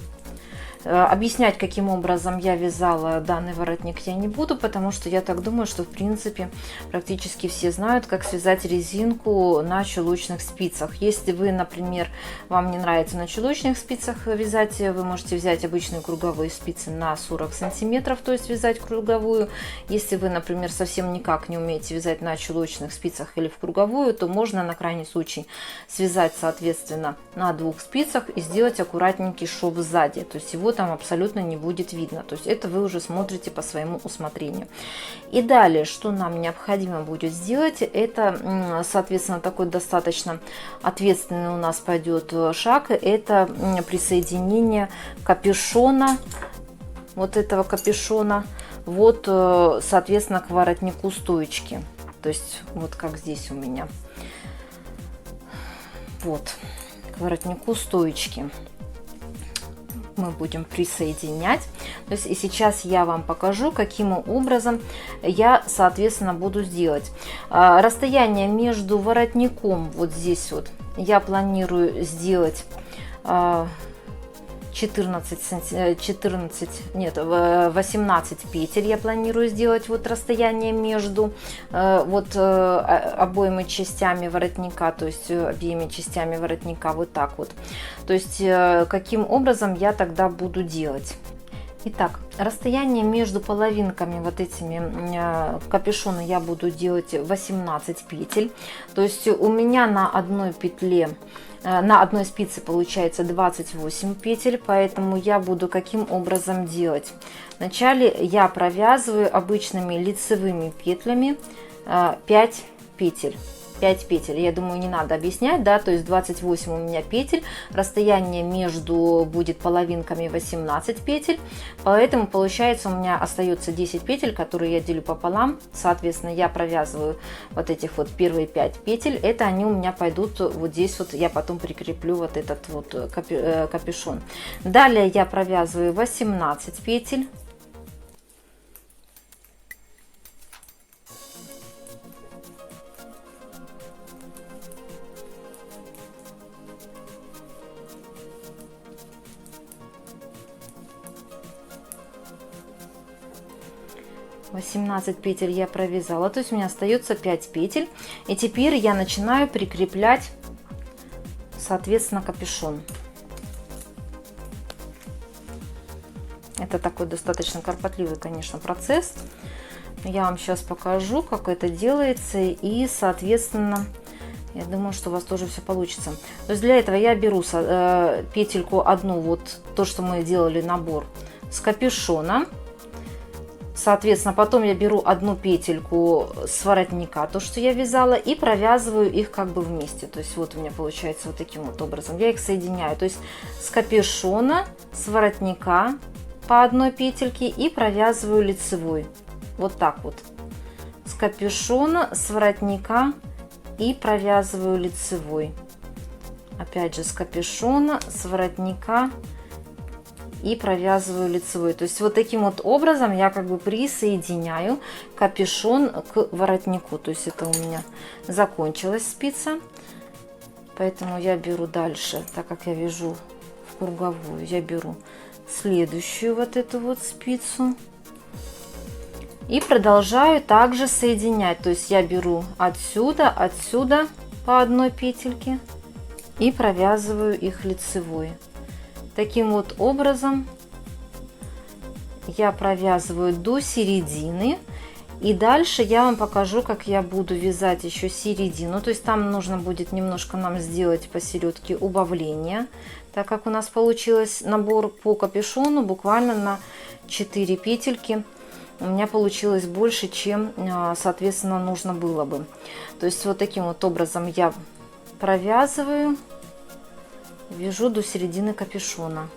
Объяснять, каким образом я вязала данный воротник, я не буду, потому что я так думаю, что в принципе практически все знают, как связать резинку на чулочных спицах. Если вы, например, вам не нравится на чулочных спицах вязать, вы можете взять обычные круговые спицы на 40 сантиметров, то есть вязать круговую. Если вы, например, совсем никак не умеете вязать на чулочных спицах или в круговую, то можно на крайний случай связать, соответственно, на 2 спицах и сделать аккуратненький шов сзади. То есть его там абсолютно не будет видно. То есть это вы уже смотрите по своему усмотрению. И далее, что нам необходимо будет сделать, это, соответственно, такой достаточно ответственный у нас пойдет шаг, это присоединение капюшона, вот этого капюшона, вот, соответственно, к воротнику стоечки. То есть вот как здесь у меня. Вот, к воротнику стоечки мы будем присоединять. То есть и сейчас я вам покажу, каким образом я, соответственно, буду сделать. Расстояние между воротником вот здесь вот я планирую сделать 18 петель я планирую сделать, вот расстояние между вот обоими частями воротника, то есть обеими частями воротника, вот так вот. То есть каким образом я тогда буду делать. Итак, расстояние между половинками вот этими капюшона я буду делать 18 петель. То есть у меня на одной петле, на одной спице получается 28 петель, поэтому я буду каким образом делать. Вначале я провязываю обычными лицевыми петлями 5 петель. 5 петель, я думаю, не надо объяснять, да, то есть 28 у меня петель, расстояние между будет половинками 18 петель, поэтому получается у меня остается 10 петель, которые я делю пополам, соответственно, я провязываю вот этих вот первые 5 петель, это они у меня пойдут вот здесь вот, я потом прикреплю вот этот вот капюшон. Далее я провязываю 18 петель. Петель я провязала, то есть у меня остается 5 петель, и теперь я начинаю прикреплять, соответственно, капюшон. Это такой достаточно кропотливый, конечно, процесс. Я вам сейчас покажу, как это делается, и, соответственно, я думаю, что у вас тоже все получится. То есть для этого я беру петельку одну, вот то, что мы делали набор с капюшона. Соответственно, потом я беру одну петельку с воротника, то, что я вязала, и провязываю их как бы вместе. То есть вот у меня получается вот таким вот образом. Я их соединяю. То есть с капюшона, с воротника по одной петельке и провязываю лицевой. Вот так вот. С капюшона, с воротника и провязываю лицевой. Опять же с капюшона, с воротника и провязываю лицевой. То есть вот таким вот образом я как бы присоединяю капюшон к воротнику. То есть это у меня закончилась спица, поэтому я беру дальше, так как я вяжу в круговую, я беру следующую вот эту вот спицу и продолжаю также соединять. То есть я беру отсюда по одной петельке и провязываю их лицевой. Таким вот образом я провязываю до середины, и дальше я вам покажу, как я буду вязать еще середину. То есть там нужно будет немножко нам сделать посередке убавление, так как у нас получилось набор по капюшону буквально на 4 петельки. У меня получилось больше, чем, соответственно, нужно было бы. То есть вот таким вот образом я провязываю, вяжу до середины капюшона.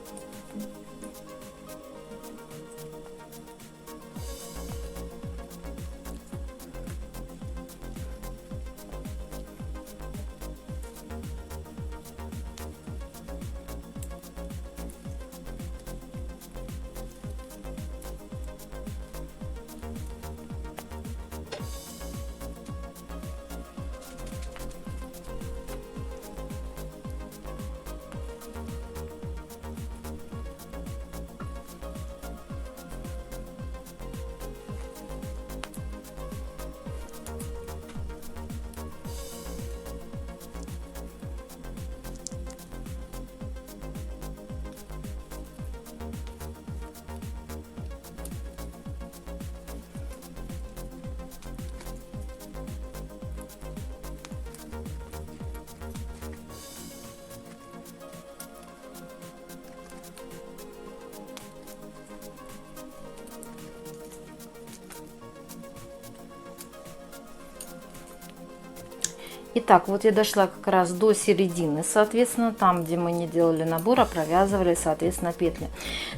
Итак, вот я дошла как раз до середины, соответственно, там, где мы не делали набор, а провязывали, соответственно, петли.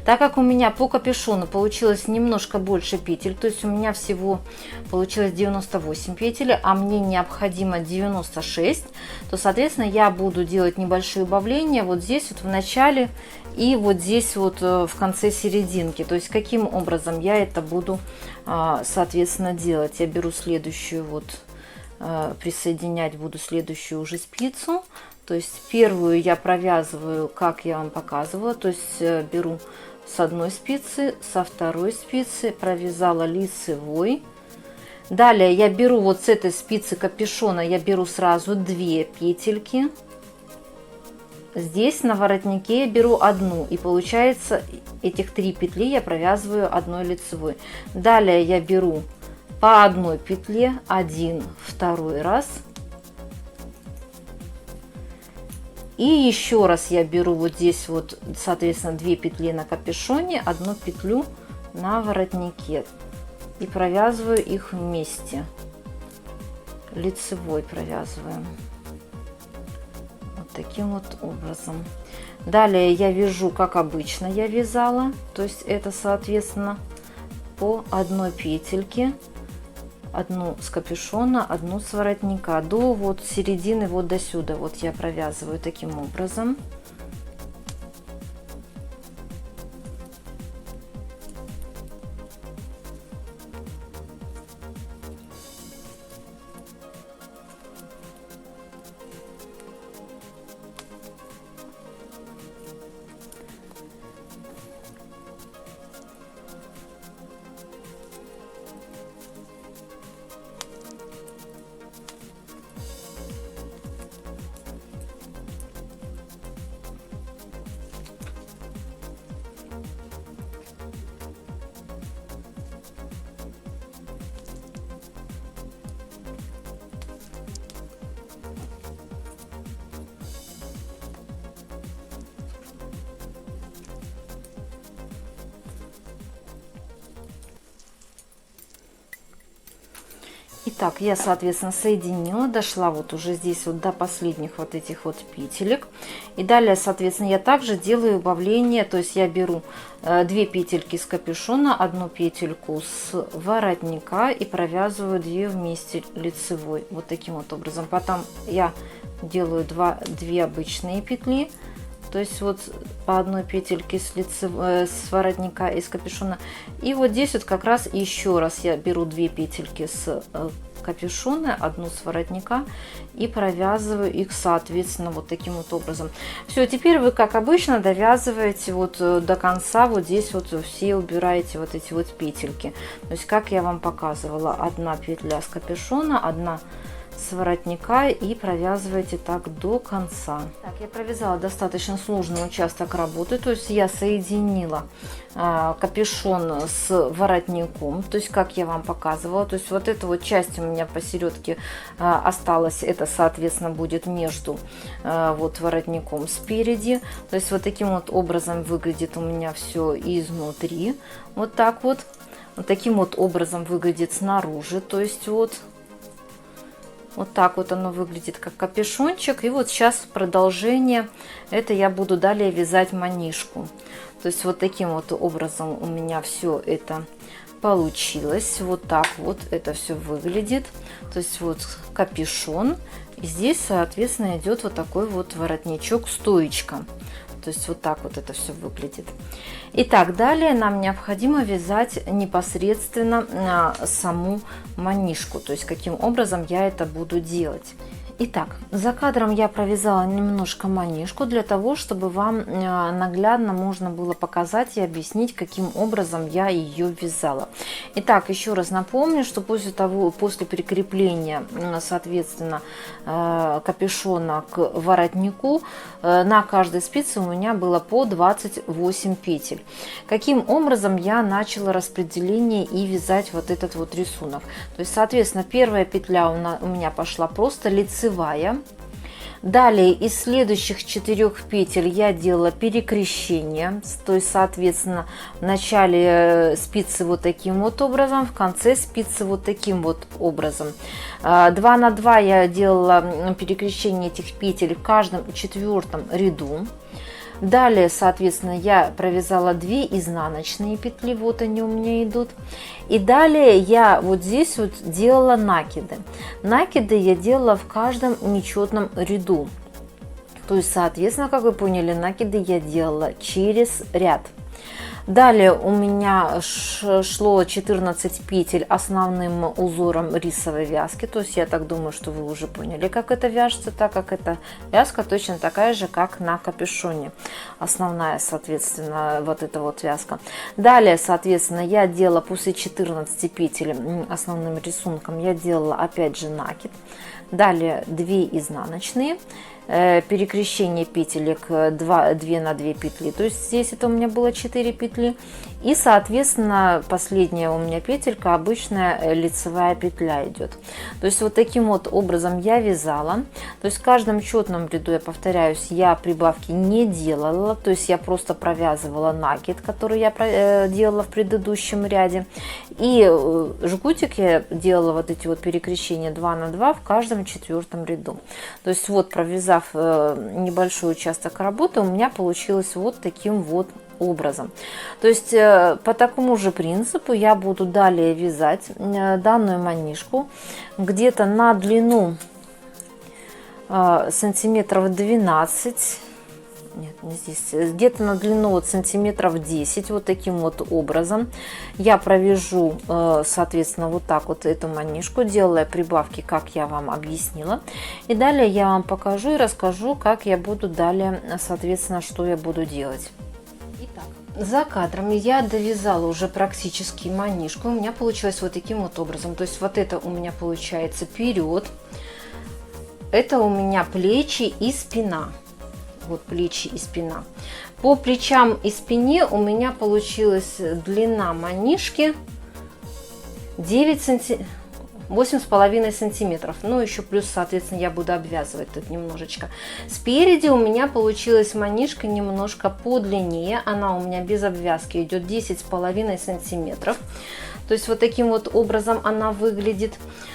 Так как у меня по капюшону получилось немножко больше петель, то есть у меня всего получилось 98 петель, а мне необходимо 96, то, соответственно, я буду делать небольшие убавления вот здесь вот в начале и вот здесь вот в конце серединки. То есть каким образом я это буду, соответственно, делать. Я беру следующую вот, присоединять буду следующую уже спицу. То есть первую я провязываю, как я вам показывала, то есть беру с одной спицы, со второй спицы, провязала лицевой. Далее я беру вот с этой спицы капюшона, я беру сразу 2 петельки. Здесь на воротнике я беру одну, и получается этих 3 петли я провязываю одной лицевой. Далее я беру по одной петле, 1, 2 раз. И еще раз я беру вот здесь вот, соответственно, 2 петли на капюшоне, 1 петлю на воротнике. И провязываю их вместе. Лицевой провязываем. Вот таким вот образом. Далее я вяжу, как обычно я вязала. То есть это, соответственно, по одной петельке. Одну с капюшона, одну с воротника до вот середины, вот до сюда. Вот я провязываю таким образом. Итак, я, соответственно, соединила, дошла вот уже здесь вот до последних вот этих вот петелек. И далее, соответственно, я также делаю убавление, то есть я беру 2 петельки с капюшона, 1 петельку с воротника и провязываю 2 вместе лицевой. Вот таким вот образом. Потом я делаю 2 обычные петли. То есть вот по одной петельке с воротника и с капюшона. И вот здесь вот как раз еще раз я беру 2 петельки с капюшона, 1 с воротника и провязываю их, соответственно, вот таким вот образом. Все, теперь вы, как обычно, довязываете вот до конца, вот здесь вот все убираете вот эти вот петельки. То есть, как я вам показывала, 1 петля с капюшона, 1 с воротника и провязываете так до конца. Так, я провязала достаточно сложный участок работы, то есть я соединила капюшон с воротником, то есть как я вам показывала, то есть вот эта вот часть у меня посередке осталась, это, соответственно, будет между вот воротником спереди, то есть вот таким вот образом выглядит у меня все изнутри, вот так вот, вот таким вот образом выглядит снаружи, то есть вот так вот оно выглядит, как капюшончик. И вот сейчас продолжение. Это я буду далее вязать манишку. То есть вот таким вот образом у меня все это получилось. Вот так вот это все выглядит. То есть вот капюшон. И здесь, соответственно, идет вот такой вот воротничок, стоечка. То есть вот так вот это все выглядит. Итак, далее нам необходимо вязать непосредственно саму манишку. То есть каким образом я это буду делать. Итак, за кадром я провязала немножко манишку для того, чтобы вам наглядно можно было показать и объяснить, каким образом я ее вязала. Итак, еще раз напомню, что после прикрепления, соответственно, капюшона к воротнику, на каждой спице у меня было по 28 петель. Каким образом я начала распределение и вязать вот этот вот рисунок? То есть, соответственно, первая петля у меня пошла просто лицевая. Далее из следующих 4 петель я делала перекрещение, то есть, соответственно, в начале спицы вот таким вот образом, в конце спицы вот таким вот образом. 2 на 2 я делала перекрещение этих петель в каждом 4-м ряду. Далее, соответственно, я провязала 2 изнаночные петли, вот они у меня идут. И далее я вот здесь вот делала накиды. Накиды я делала в каждом нечетном ряду. То есть, соответственно, как вы поняли, накиды я делала через ряд. Далее у меня шло 14 петель основным узором рисовой вязки. То есть я так думаю, что вы уже поняли, как это вяжется, так как эта вязка точно такая же, как на капюшоне. Основная, соответственно, вот эта вот вязка. Далее, соответственно, я делала после 14 петель основным рисунком, я делала опять же накид. Далее 2 изнаночные, перекрещение петелек 2 на 2 петли, то есть здесь это у меня было 4 петли, и соответственно последняя у меня петелька, обычная лицевая петля идет. То есть вот таким вот образом я вязала. То есть в каждом четном ряду, я повторяюсь, я прибавки не делала, то есть я просто провязывала накид, который я делала в предыдущем ряде, и жгутик я делала вот эти вот перекрещения 2 на 2 в каждом четвертом ряду. То есть вот, провязав небольшой участок работы, у меня получилось вот таким вот образом. То есть по такому же принципу я буду далее вязать данную манишку где-то на длину сантиметров 12, нет, не здесь, где-то на длину вот сантиметров 10, вот таким вот образом я провяжу, соответственно, вот так вот эту манишку, делая прибавки, как я вам объяснила. И далее я вам покажу и расскажу, как я буду далее, соответственно, что я буду делать. Итак, за кадром я довязала уже практически манишку. У меня получилось вот таким вот образом. То есть вот это у меня получается вперед, это у меня плечи и спина. Вот плечи и спина. По плечам и спине у меня получилась длина манишки 8,5 сантиметров. Ну, еще плюс, соответственно, я буду обвязывать тут немножечко. Спереди у меня получилась манишка немножко подлиннее. Она у меня без обвязки идет 10,5 сантиметров. То есть вот таким вот образом она выглядит.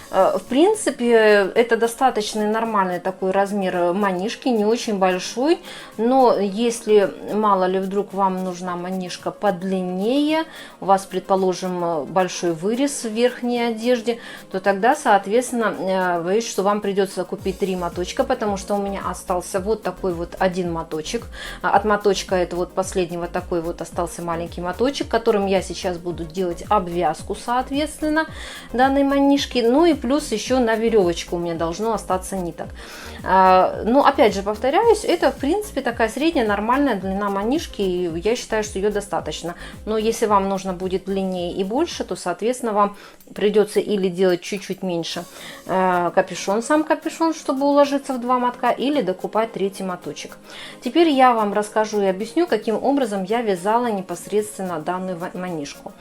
В принципе, это достаточно нормальный такой размер манишки, не очень большой. Но если, мало ли, вдруг вам нужна манишка подлиннее, у вас, предположим, большой вырез в верхней одежде, то тогда, соответственно, боюсь, что вам придется купить 3 моточка, потому что у меня остался вот такой вот один моточек. От моточка, это вот последнего, такой вот остался маленький моточек, которым я сейчас буду делать обвязку, соответственно, данной манишки. Ну и плюс еще на веревочку у меня должно остаться ниток. Но опять же повторяюсь, это в принципе такая средняя нормальная длина манишки, и я считаю, что ее достаточно. Но если вам нужно будет длиннее и больше, то соответственно вам придется или делать чуть-чуть меньше капюшон, сам капюшон, чтобы уложиться в 2 мотка, или докупать 3-й моточек. Теперь я вам расскажу и объясню, каким образом я вязала непосредственно данную манишку.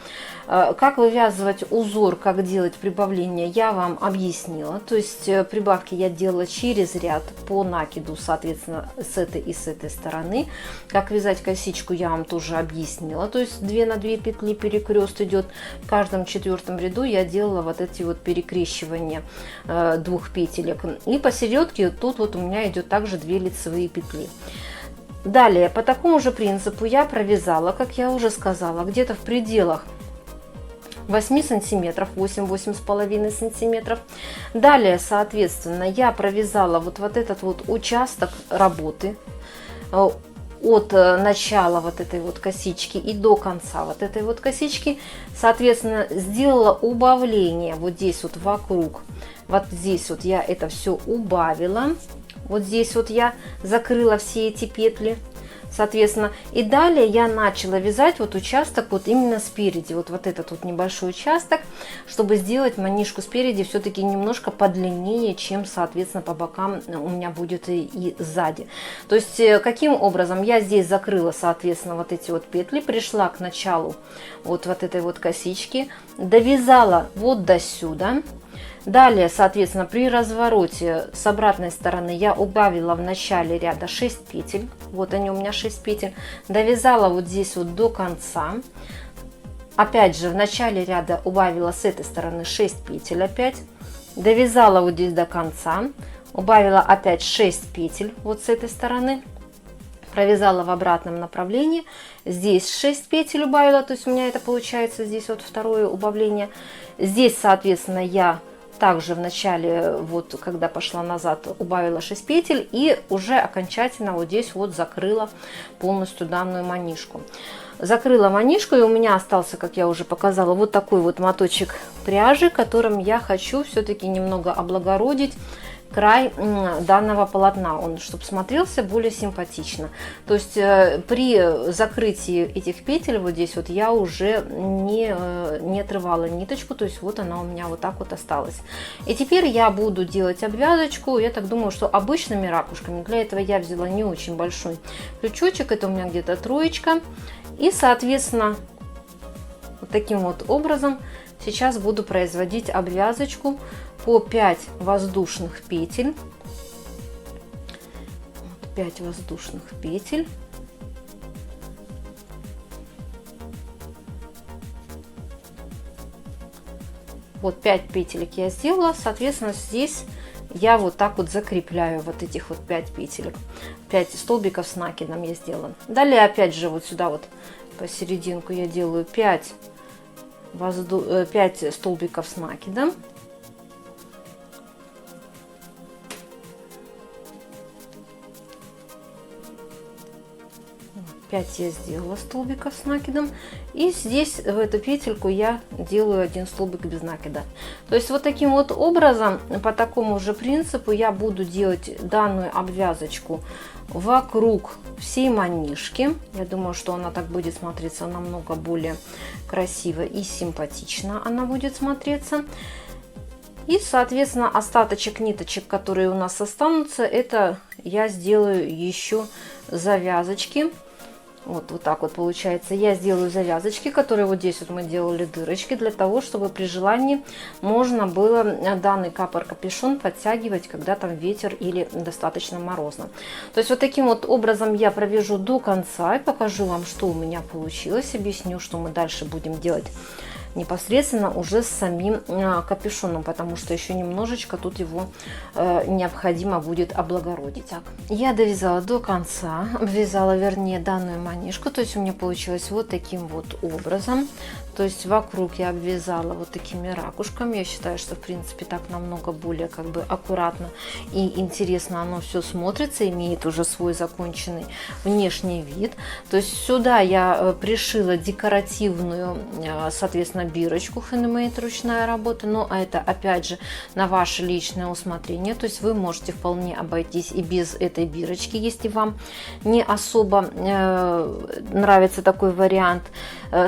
Как вывязывать узор, как делать прибавление, я вам объяснила. То есть прибавки я делала через ряд по накиду, соответственно, с этой и с этой стороны. Как вязать косичку, я вам тоже объяснила. То есть 2 на 2 петли перекрест идет. В каждом четвертом ряду я делала вот эти вот перекрещивания 2 петелек. И посередке тут вот у меня идет также 2 лицевые петли. Далее по такому же принципу я провязала, как я уже сказала, где-то в пределах 8 сантиметров, 8-8,5 сантиметров. Далее, соответственно, я провязала вот этот вот участок работы от начала вот этой вот косички и до конца вот этой вот косички. Соответственно, сделала убавление вот здесь вот вокруг. Вот здесь вот я это все убавила. Вот здесь вот я закрыла все эти петли. Соответственно, и далее я начала вязать вот участок вот именно спереди, вот этот вот небольшой участок, чтобы сделать манишку спереди все-таки немножко подлиннее, чем, соответственно, по бокам у меня будет и сзади. То есть, каким образом я здесь закрыла, соответственно, вот эти вот петли, пришла к началу вот этой вот косички, довязала вот до сюда. Далее, соответственно, при развороте с обратной стороны я убавила в начале ряда 6 петель. Вот они у меня 6 петель. Довязала вот здесь вот до конца. Опять же, в начале ряда убавила с этой стороны 6 петель опять. Довязала вот здесь до конца. Убавила опять 6 петель вот с этой стороны. Провязала в обратном направлении. Здесь 6 петель убавила. То есть у меня это получается здесь вот второе убавление. Здесь, соответственно, я также в начале, вот когда пошла назад, убавила 6 петель и уже окончательно вот здесь вот закрыла полностью данную манишку. Закрыла манишку, и у меня остался, как я уже показала, вот такой вот моточек пряжи, которым я хочу все-таки немного облагородить край данного полотна, он чтобы смотрелся более симпатично. То есть при закрытии этих петель вот здесь вот я уже не отрывала ниточку, то есть вот она у меня вот так вот осталась. И теперь я буду делать обвязочку. Я так думаю, что обычными ракушками. Для этого я взяла не очень большой крючочек, это у меня где-то 3. И соответственно вот таким вот образом сейчас буду производить обвязочку по 5 воздушных петель. 5 воздушных петель. Вот 5 петелек я сделала, соответственно, здесь я вот так вот закрепляю вот этих вот 5 петелек, 5 столбиков с накидом я сделала. Далее опять же вот сюда вот посерединку я делаю 5 столбиков с накидом. 5 я сделала столбиков с накидом, и здесь в эту петельку я делаю 1 столбик без накида. То есть вот таким вот образом, по такому же принципу я буду делать данную обвязочку вокруг всей манишки. Я думаю, что она так будет смотреться намного более красиво и симпатично она будет смотреться. И, соответственно, остаточек ниточек, которые у нас останутся, это я сделаю еще завязочки. Вот так вот получается. Я сделаю завязочки, которые вот здесь вот мы делали дырочки, для того, чтобы при желании можно было данный капор-капюшон подтягивать, когда там ветер или достаточно морозно. То есть вот таким вот образом я провяжу до конца и покажу вам, что у меня получилось. Объясню, что мы дальше будем делать непосредственно уже с самим капюшоном, потому что еще немножечко тут его необходимо будет облагородить. Так, я довязала до конца, обвязала, вернее, данную манишку, то есть у меня получилось вот таким вот образом. То есть вокруг я обвязала вот такими ракушками. Я считаю, что в принципе так намного более как бы аккуратно и интересно оно все смотрится, имеет уже свой законченный внешний вид. То есть сюда я пришила декоративную, соответственно, бирочку handmade, ручная работа, но это опять же на ваше личное усмотрение. То есть вы можете вполне обойтись и без этой бирочки, если вам не особо нравится такой вариант.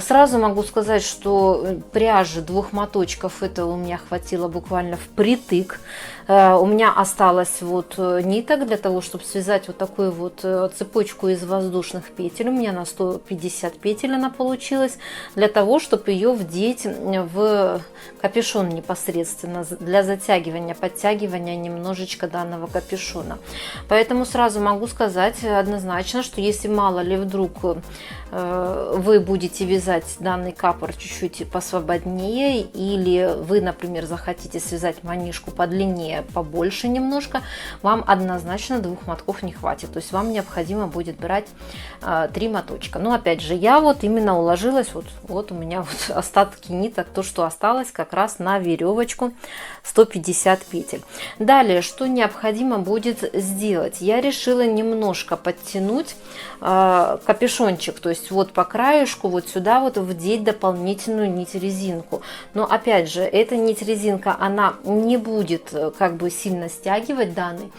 Сразу могу сказать, что пряжи 2 моточков этого у меня хватило буквально впритык. У меня осталось вот ниток для того, чтобы связать вот такую вот цепочку из воздушных петель. У меня на 150 петель она получилась, для того, чтобы ее вдеть в капюшон непосредственно, для затягивания, подтягивания немножечко данного капюшона. Поэтому сразу могу сказать однозначно, что если мало ли вдруг вы будете вязать данный капор чуть-чуть посвободнее, или вы, например, захотите связать манишку подлиннее, побольше немножко, вам однозначно 2 мотков не хватит. То есть вам необходимо будет брать 3 моточка. Но опять же, я вот именно уложилась, вот у меня вот остатки ниток, то, что осталось как раз на веревочку 150 петель. Далее, что необходимо будет сделать? Я решила немножко подтянуть капюшончик, то есть вот по краешку вот сюда вот вдеть дополнительную нить резинку. Но опять же, эта нить резинка, она не будет как бы сильно стягивать данный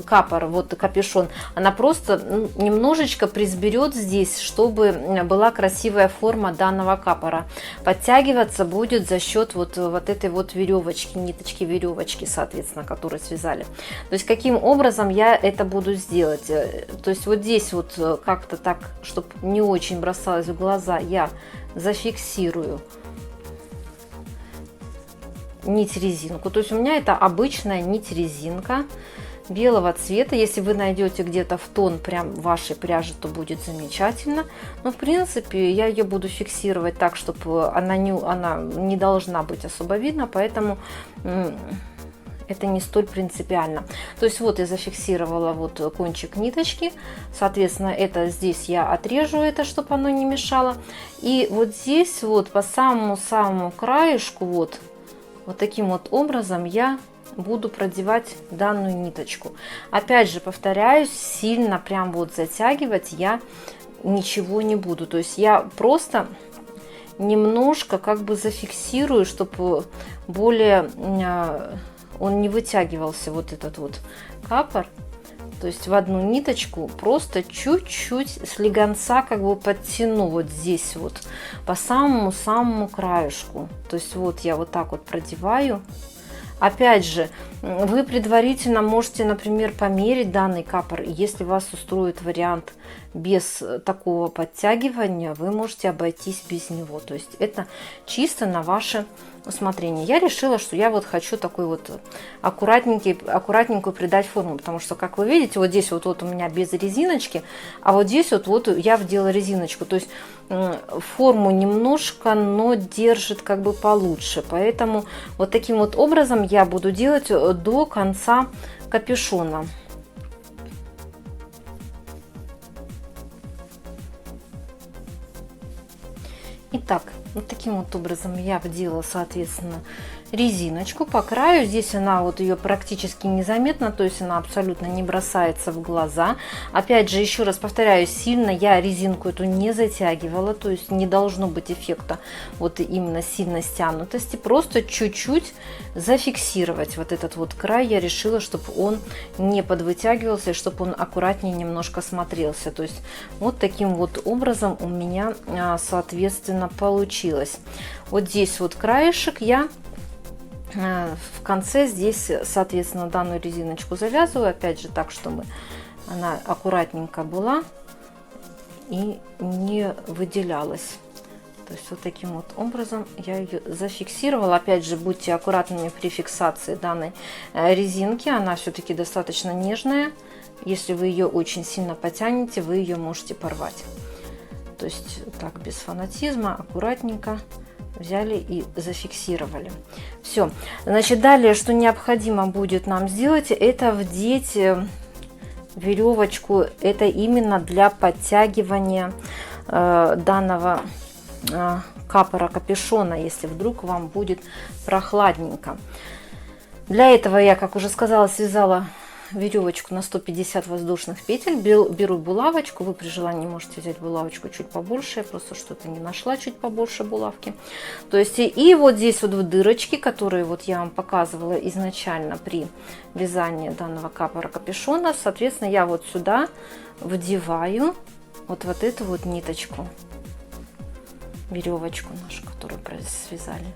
капор, вот капюшон, она просто немножечко присберет здесь, чтобы была красивая форма данного капора. Подтягиваться будет за счет вот этой вот веревочки, ниточки веревочки, соответственно, которые связали. То есть каким образом я это буду сделать? То есть вот здесь вот как-то так, чтобы не очень бросалось в глаза, я зафиксирую нить резинку. То есть у меня это обычная нить резинка белого цвета. Если вы найдете где-то в тон прям вашей пряжи, то будет замечательно. Но в принципе я ее буду фиксировать так, чтобы она не должна быть особо видна, поэтому это не столь принципиально. То есть вот я зафиксировала вот кончик ниточки, соответственно, это здесь я отрежу это, чтобы оно не мешало. И вот здесь вот по самому-самому краешку вот таким вот образом я буду продевать данную ниточку. Опять же повторяюсь, сильно прям вот затягивать я ничего не буду. То есть я просто немножко как бы зафиксирую, чтобы более он не вытягивался, вот этот вот капор. То есть в одну ниточку просто чуть-чуть слегонца как бы подтяну вот здесь вот по самому-самому краешку. То есть вот я вот так вот продеваю. Опять же, вы предварительно можете, например, померить данный капор. Если вас устроит вариант без такого подтягивания, вы можете обойтись без него. То есть это чисто на ваше усмотрение. Я решила, что я вот хочу такой вот аккуратненькую придать форму, потому что, как вы видите, вот здесь вот у меня без резиночки, а вот здесь вот я вдела резиночку. То есть форму немножко, но держит как бы получше. Поэтому вот таким вот образом я буду делать до конца капюшона. Итак, вот таким вот образом я вдела, соответственно, резиночку по краю. Здесь она вот ее практически незаметно, то есть она абсолютно не бросается в глаза. Опять же, еще раз повторяю, сильно я резинку эту не затягивала, то есть не должно быть эффекта вот именно сильно стянутости. Просто чуть-чуть зафиксировать вот этот вот край. Я решила, чтобы он не подвытягивался, чтобы он аккуратнее немножко смотрелся. То есть вот таким вот образом у меня, соответственно, получилось. Вот здесь вот краешек я в конце здесь, соответственно, данную резиночку завязываю, опять же, так, чтобы она аккуратненько была и не выделялась. То есть вот таким вот образом я ее зафиксировала. Опять же, будьте аккуратными при фиксации данной резинки, она все-таки достаточно нежная. Если вы ее очень сильно потянете, вы ее можете порвать. То есть так, без фанатизма, аккуратненько взяли и зафиксировали. Все. Значит, далее, что необходимо будет нам сделать, это вдеть веревочку. Это именно для подтягивания данного капора капюшона, если вдруг вам будет прохладненько. Для этого я, как уже сказала, связала веревочку на 150 воздушных петель. Беру булавочку. Вы при желании можете взять булавочку чуть побольше. Я просто что-то не нашла чуть побольше булавки. То есть и вот здесь вот в дырочки, которые вот я вам показывала изначально при вязании данного капора капюшона, соответственно, я вот сюда вдеваю вот эту вот ниточку, веревочку нашу, которую связали.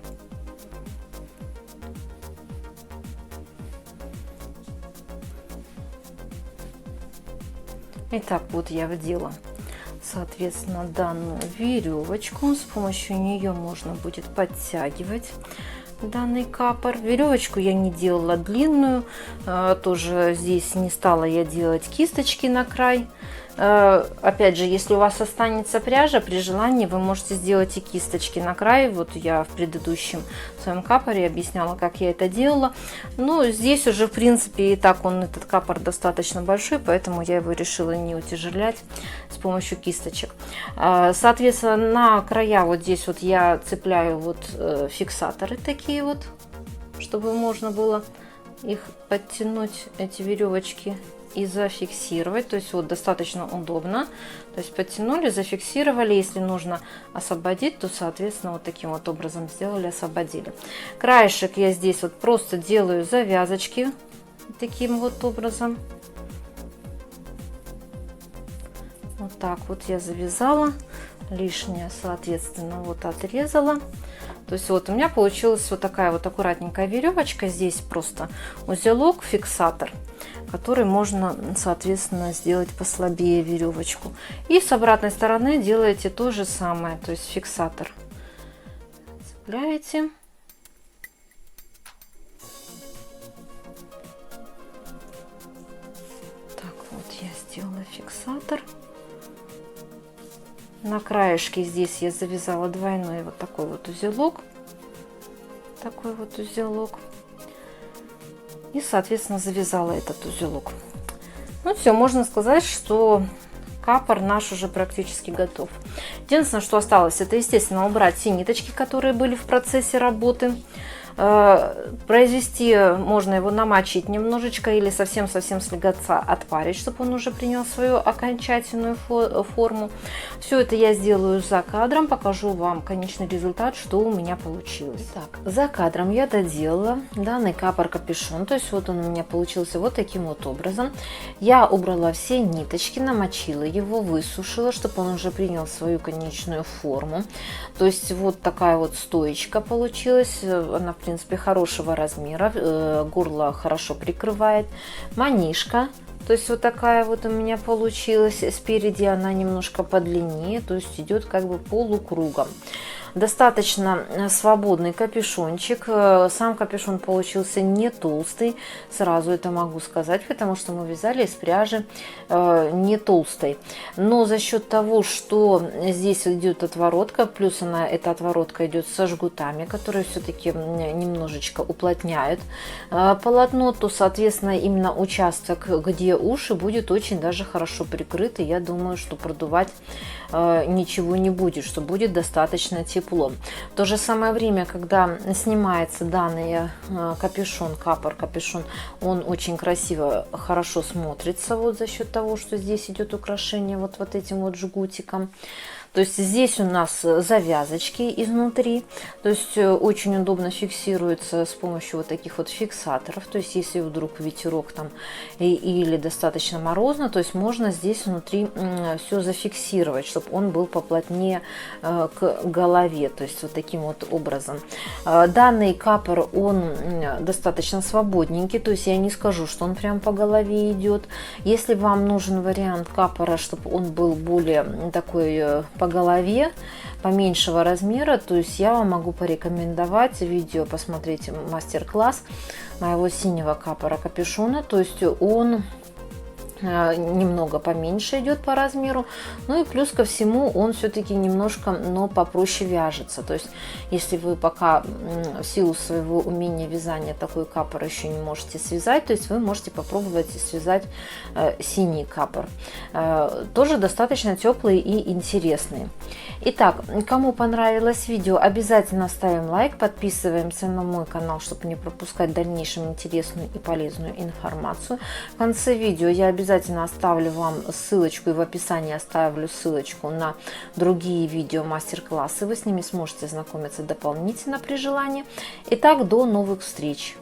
Итак, вот я вдела, соответственно, данную веревочку. С помощью нее можно будет подтягивать данный капор. Веревочку я не делала длинную, тоже здесь не стала я делать кисточки на край. Опять же, если у вас останется пряжа, при желании вы можете сделать и кисточки на край. Вот я в предыдущем своем капоре объясняла, как я это делала. Но здесь уже, в принципе, и так этот капор достаточно большой, поэтому я его решила не утяжелять с помощью кисточек. Соответственно, на края вот здесь вот я цепляю вот фиксаторы такие вот, чтобы можно было их подтянуть, эти веревочки, и зафиксировать. То есть вот достаточно удобно. То есть подтянули, зафиксировали. Если нужно освободить, то, соответственно, вот таким вот образом сделали, освободили. Краешек я здесь вот просто делаю завязочки таким вот образом. Вот так вот я завязала. Лишнее, соответственно, вот отрезала. То есть вот у меня получилась вот такая вот аккуратненькая веревочка. Здесь просто узелок, фиксатор, который можно, соответственно, сделать послабее веревочку. И с обратной стороны делаете то же самое, то есть фиксатор цепляете. Так, вот я сделала фиксатор. На краешке здесь я завязала двойной вот такой вот узелок. Такой вот узелок. И, соответственно, завязала этот узелок. Ну все, можно сказать, что капор наш уже практически готов. Единственное, что осталось, это, естественно, убрать все ниточки, которые были в процессе работы. Произвести можно его намочить немножечко или совсем-совсем слегка отпарить, чтобы он уже принял свою окончательную форму. Все это я сделаю за кадром, покажу вам конечный результат, что у меня получилось. Итак, за кадром я доделала данный капор-капюшон, то есть вот он у меня получился вот таким вот образом. Я убрала все ниточки, намочила его, высушила, чтобы он уже принял свою конечную форму. То есть вот такая вот стоечка получилась, она в принципе хорошего размера, горло хорошо прикрывает, манишка. То есть вот такая вот у меня получилась. Спереди она немножко подлиннее, то есть идет как бы полукругом. Достаточно свободный капюшончик. Сам капюшон получился не толстый, сразу это могу сказать, потому что мы вязали из пряжи не толстой. Но за счет того, что здесь идет отворотка, плюс эта отворотка идет со жгутами, которые все-таки немножечко уплотняют полотно, то, соответственно, именно участок, где уши, будет очень даже хорошо прикрыт. И я думаю, что продувать ничего не будет, что будет достаточно тепло. В то же самое время, когда снимается данный капюшон, капор-капюшон, он очень красиво, хорошо смотрится вот за счет того, что здесь идет украшение вот этим вот жгутиком. То есть здесь у нас завязочки изнутри, то есть очень удобно фиксируется с помощью вот таких вот фиксаторов. То есть если вдруг ветерок там или достаточно морозно, то есть можно здесь внутри все зафиксировать, чтобы он был поплотнее к голове, то есть вот таким вот образом. Данный капор, он достаточно свободненький, то есть я не скажу, что он прям по голове идет. Если вам нужен вариант капора, чтобы он был более такой по голове, поменьшего размера, то есть я вам могу порекомендовать видео, посмотрите мастер-класс моего синего капора капюшона, то есть он немного поменьше идет по размеру, ну и плюс ко всему он все-таки немножко, но попроще вяжется. То есть если вы пока в силу своего умения вязания такой капор еще не можете связать, то есть вы можете попробовать связать синий капор, тоже достаточно теплый и интересный. Итак, кому понравилось видео, обязательно ставим лайк, подписываемся на мой канал, чтобы не пропускать в дальнейшем интересную и полезную информацию. В конце видео я обязательно оставлю вам ссылочку, и в описании оставлю ссылочку на другие видео, мастер-классы. Вы с ними сможете знакомиться дополнительно при желании. Итак, до новых встреч!